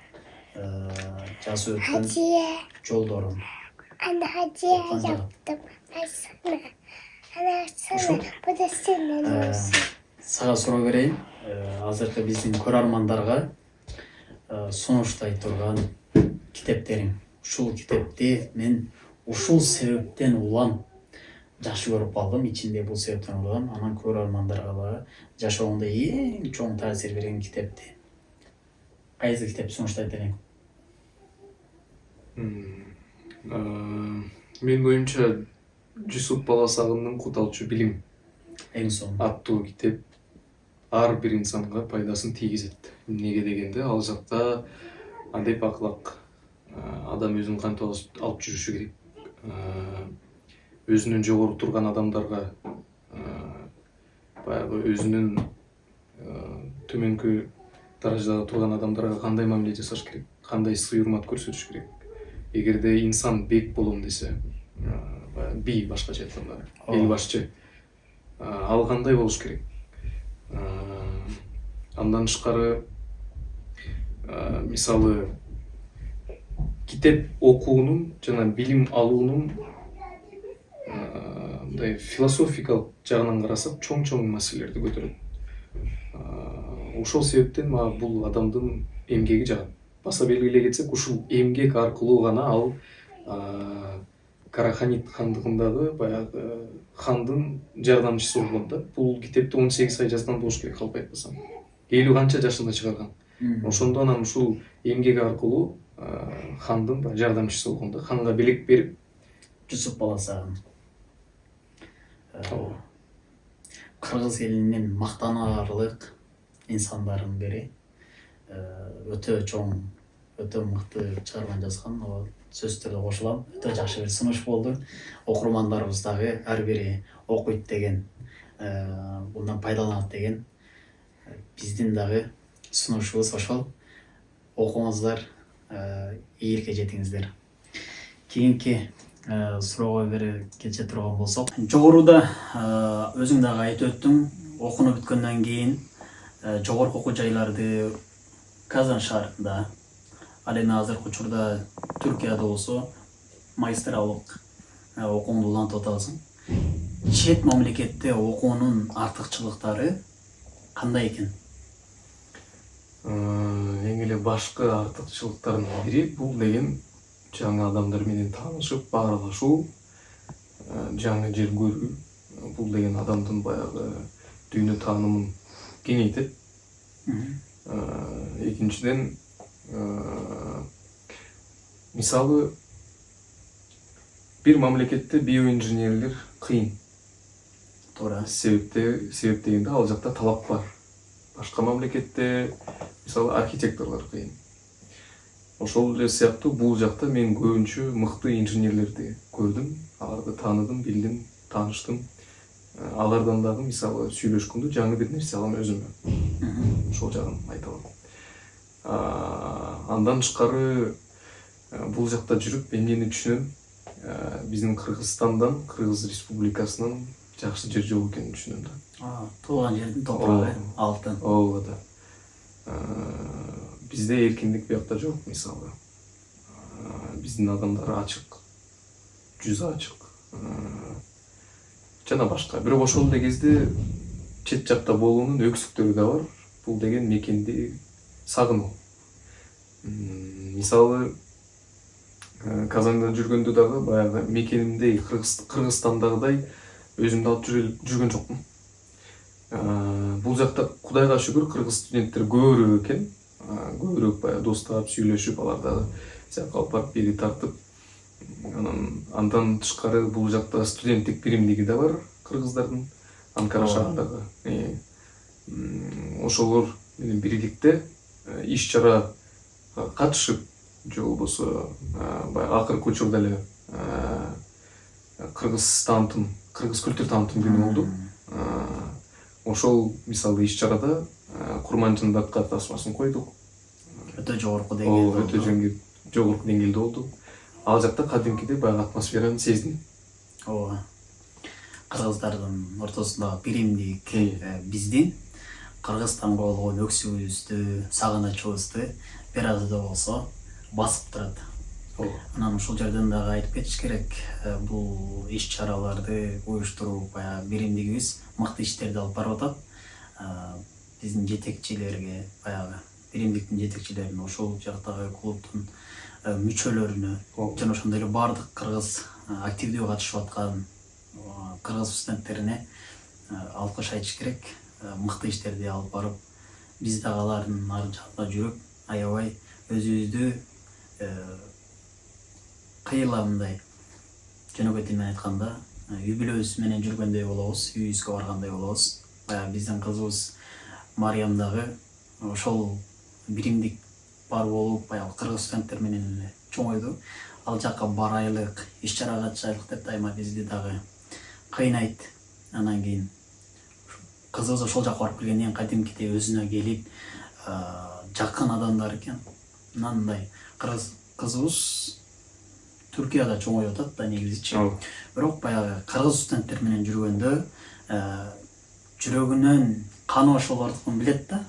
жазып өткөн жолдорун. Сага суроо берейин. Азыркы биздин көрөрмандарга сунуштай турган китептериң. Ушул китепти мен ушул себептен улам жакшы көрүп калдым. Ичинде бул себептен улам. Анан көрөрмандарга да жашоомдо эң чоң таасир берген китепти. Кайсы китеп сунуштайт элең? Менин оюмча Жусуп Баласагындын Куталчу билим Эң сонун аттуу китеп ар бир инсанга пайдасын тийгизет. Эмнеге дегенде, ал жакта адеп аклак, адам өзүн кантип алып жүрүшү керек, өзүнөн жогору турган адамдарга, баягы өзүнүн төмөнкү даражада турган адамдарга кандай мамиле жасаш керек, кандай сый урмат көрсөтүш керек. Эгерде инсан бек болом десе, би башкача айтканда, эл башчы, ал кандай болуш керек? Андан тышкары, мисалы, китеп окуунун жана билим алуунун мындай философикалык жагынан карасак чоң маселелерди көтөрөт. Ошол себептен мага бул адамдын эмгеги жагат. Баса белгилей кетсек, ушул эмгек аркылуу гана ал Караханит хандыгындагы баягы хандын жардамчысы болгон да. Бул китепти 18 ай жазган болуш керек, калп айтпасам. 50 канча жашында чыгарган. Ошондо анан ушул эмгеги аркылуу хандын жардамчысы болгон да. Ханга белек берип, Жусуп Баласагын. Кыргыз элинин мактанаарлык инсандардын бири. Өтө чоң, өтө мыкты чыгарма жазган. Сөзсүз түрдө кошулам. Өтө жакшы бир сунуш болду. Окурмандарыбыз дагы ар бири окуйт деген, bundan пайдаланат деген биздин дагы сунушубуз ошол. Окуңуздар, ийгиликке жетиңиздер. Кийинки суроого кете турган болсок, жогоруда өзүң дагы айтып өттүң, окунуп бүткөндөн кийин жогорку окуу жайларды Казан шаарында, ал эми азыркы учурда Түркияда болсо магистрлык окууңду улантып атасың. Чет мамлекетте окуунун артыкчылыктары кандай экен? Эң эле башкы артыкчылыктардын бири бул деген жаңы адамдар менен таанышып, баарлашуу, жаңы жер көрүү. Бул деген адамдын баягы дүйнө таанымын кеңейтет. Экинчиден, мисалы, бир мамлекетте биоинженерлер кыйын. Туура. Себеп дегенде ал жакта талап бар. Башка мамлекетте, мисалы, архитекторлор кыйын. Ошол эле сыяктуу бул жакта мен көбүнчө мыкты инженерлерди көрдүм, аларды тааныдым, билдим, тааныштым. Алардан дагы мисалы сүйлөшкөндө жаңы бир нерсе алам өзүмө. Ошол жагын айта алам. Андан тышкары бул жакта жүрүп эмнени түшүнөм? Биздин Кыргызстандан, Кыргыз Республикасынан жакшы жер жок экенин түшүнөм да. Туулган жердин топурагы алтын. Ооба да. Бизде эркиндик биякта жок, мисалы. Биздин адамдар ачык, жүзү ачык. Жана башка. Бирок ошол эле кезде чет жакта болуунун өксүктөрү да бар. Бул деген мекенди сагынуу. Мисалы, Казанда жүргөндө дагы баягы мекенимдей Кыргызстандагыдай өзүмдү алып жүргөн жокмун. Бул жакта Кудайга шүгүр кыргыз студенттер көбүрөөк экен. Көбүрөөк баягы достап, сүйлөшүп, алар дагы жака алып барып бери тартып, андан тышкары бул жакта студенттик биримдиги да бар кыргыздардын, Анкара шаарындагы. Ошолор менен бириликте иш чара катышып, же болбосо баягы акыркы учурда эле кыргыз kültür таанытым күнү болду. Ошол мисалы иш чарада Курманчындын датка тасмасын койдук. Өтө жогорку деңгээлде. Өтө жогорку деңгээлде болду. Ал жакта кадимкидей баягы атмосфераны сездим. Ооба. Кыргыздардын ортосундагы биримдик биздин Кыргызстанга болгон өксүгүбүздү, сагынычыбызды бир аз да болсо басып турат. Анан ушул жерден дагы айтып кетиш керек, бул иш чараларды уюштуруу баягы биримдигибиз мыкты иштерди алып барып атат. Биздин жетекчилерге, баягы биримдиктин жетекчилерине, ошол жактагы клубдун мүчөлөрүнө жана ошондой эле баардык кыргыз активдүү катышып аткан кыргыз студенттерине алкыш айтыш керек. Мыкты иштерди алып барып, биз дагы алардын ар жагында жүрүп, аябай өзүбүздү кыйла мындай жөнөкөй тил менен айтканда үй бүлөбүз менен жүргөндөй болобуз, үйүбүзгө баргандай болобуз. Баягы биздин кызыбыз Мариям дагы ошол биримдик бар болуп, баягы кыргыз студенттер менен эле чоңойду. Ал жакка барайлык, иш чарага катышайлык деп дайыма бизди дагы кыйнайт. Анан кийин кызыбыз ошол жакка барып келгенден кийин кадимкидей өзүнө келип, жакын адамдар экен. Мындай кызыбыз Түркияда чоңоюп атат да негизичи. Бирок баягы кыргыз студенттер менен жүргөндө жүрөгүнөн каны ошолордукун билет да.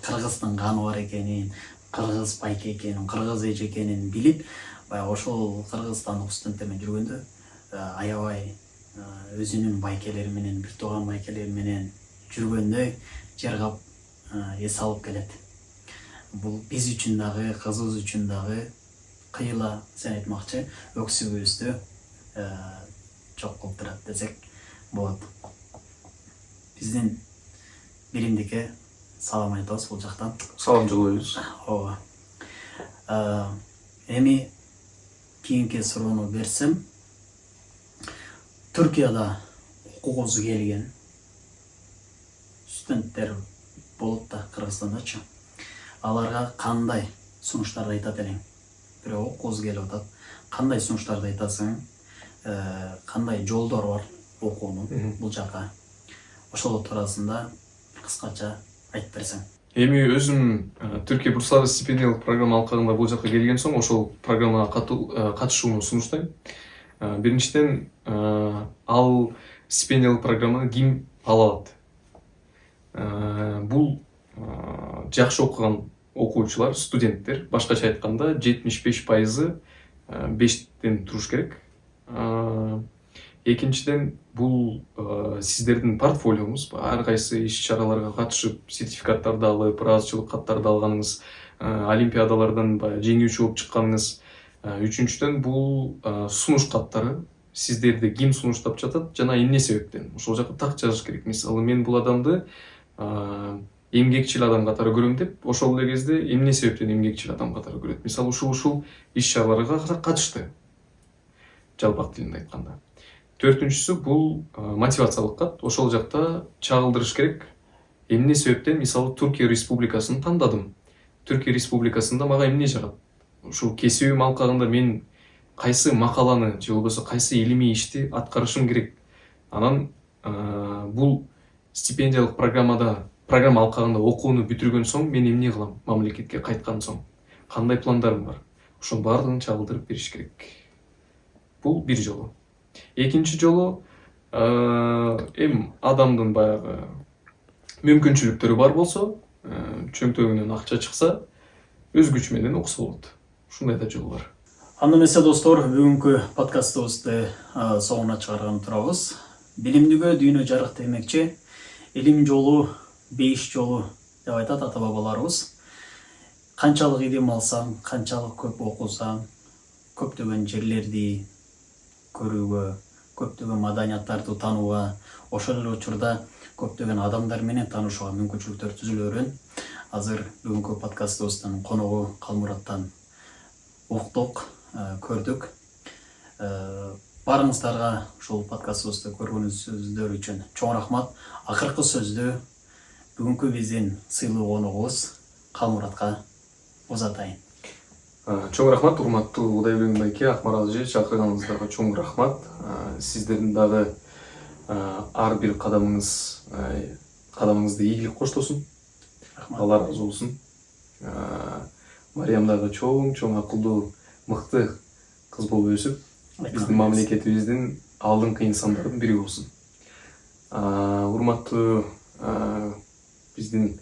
Кыргыздын каны бар экенин, кыргыз байке экенин, кыргыз эже экенин билип, баягы ошол Кыргызстандык студенттер менен жүргөндө аябай өзүнүн байкелери менен, бир тууган байкелери менен жүргөндөй жергап эс алып келет. Бул биз үчүн дагы, кызыбыз үчүн дагы кыйла, сен айтмакчы, өксүгүбүздү жок кылып турат десек болот. Биздин биримдикке салам айтабыз бул жактан. Салам жолдойбуз. Ооба. Эми кийинки суроону берсем, Түркияда окугусу келген студенттер болот да Кыргызстандачы. Аларга кандай сунуштарды айтат элең? Бирок окугусу келип атат. Кандай сунуштарды айтасың? Кандай жолдор бар окуунун бул жака? Ошол туурасында кыскача айтып берсең. Эми өзүм Түркия бурсалуу стипендиялык программа алкагында бул жака келген соң ошол программага катышууну сунуштайм. Биринчиден, ал стипендиялык программаны ким ала алат? Бул жакшы окуган окуучулар, студенттер, башкача айтканда 75% 5тен туруш керек. Экинчиден, бул сиздердин портфолиоңуз, ар кайсы иш чараларга катышып, сертификаттарды алып, ыраазычылык каттарды алганыңыз, олимпиадалардан жеңүүчү болуп чыкканыңыз. Үчүнчүдөн, бул сунуш каттары, сиздерди ким сунуштап жатат жана эмне себептен? Ошол жака так жазыш керек. Мисалы, мен бул адамды эмгекчил адам катары көрөм деп, ошол эле кезде эмне себептен эмгекчил адам катары көрөт? Мисалы, ушул иш чараларга катышты. Жалпак тилинде айтканда. Төртүнчүсү, бул мотивациялык кат. Ошол жакта чагылдырыш керек. Эмне себептен, мисалы, Түркия Республикасын тандадым. Түркия Республикасында мага эмне жагат? Ушул кесибим алкагында мен кайсы макаланы же болбосо кайсы илимий ишти аткарышым керек? Анан бул стипендиялык программа алкагында окууну бүтүргөн соң мен эмне кылам? Мамлекетке кайткан соң кандай пландарым бар? Ошонун баардыгын чагылдырып бериш керек. Бул бир жолу. Экинчи жолу, адамдын баягы мүмкүнчүлүктөрү бар болсо, чөмтөгүнөн акча чыкса, өз күчү менен окуса болот. Ушундай да жол бар. Анда эмесе достор, бүгүнкү подкастыбызды соңуна чыгарган турабыз. Билимдүүгө дүйнө жарык демекчи, илим жолу, бейиш жолу деп айтат ата бабаларыбыз. Канчалык илим алсаң, канчалык көп окусаң, көптөгөн жерлерди көрүүгө, көптөгөн маданияттарды таанууга, ошол эле учурда көптөгөн адамдар менен таанышууга мүмкүнчүлүктөр түзүлө берген. Азыр бүгүнкү подкастыбыздын коногу Калмураттан уктук, көрдүк. Барыңыздарга ушул подкастыбызды көргөнүңүздөр үчүн чоң рахмат. Акыркы сөздү бүгүнкү биздин сыйлуу коногубуз Калмуратка узатайын. Чоң рахмат, урматтуу Кудайберген байке, Акмарал эже, чакырганыңыздарга чоң рахмат. Сиздердин дагы ар бир кадамыңызды ийгилик коштосун. Алла ыраазы болсун. Мариям дагы чоң акылдуу, мыкты кыз болуп өсүп, биздин мамлекетибиздин алдыңкы инсандардын бири болсун. Урматтуу биздин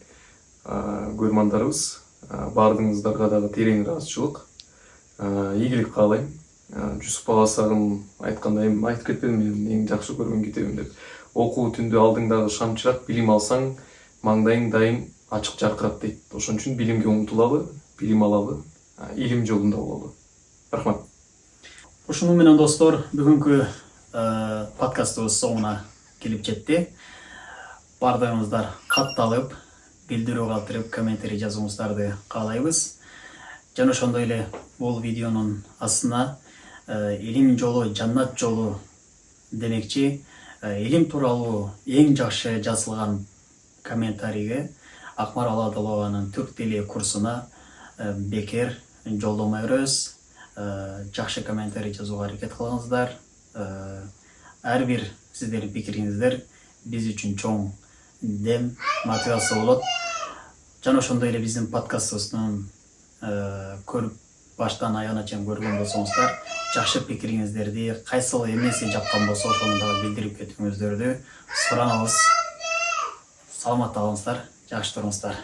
көрмандарыбыз, баардыгыңыздарга дагы терең ыраазычылык, ийгилик каалайм. Жусуп Баласагым айткандай, айтып кетпедим, менин эң жакшы көргөн китебим деп. Окуу түндө алдыңдагы шамчырак, билим алсаң, маңдайың дайым ачык жаркырап дейт. Ошон үчүн билимге умтулалы, билим алалы, илим жолунда бололу. Рахмат. Ушуну менен достор, бүгүнкү подкастыбыз соңуна келип жетти. Баардыгыңыздар катталып, билдирүү калтырып, комментарий жазууңуздарды каалайбыз. Жана ошондой эле бул видеонун астына илим жолу, жаннат жолу демекчи, илим тууралуу эң жакшы жазылган комментарийге Акмарал Адалованын түрк тили курсуна бекер жолдомо беребиз. Жакшы комментарий жазууга аракет кылыңыздар. Ар бир сиздердин пикириңиздер биз үчүн чоң дем, мотивация болот. Жана ошондой эле биздин подкастыбыздын көрүп баштан аягына чейин көргөн болсоңуздар, жакшы пикириңиздерди, кайсыл эмеси жаккан болсо ошону дагы билдирип кетүүңүздөрдү суранабыз. Саламатта калыңыздар, жакшы туруңуздар.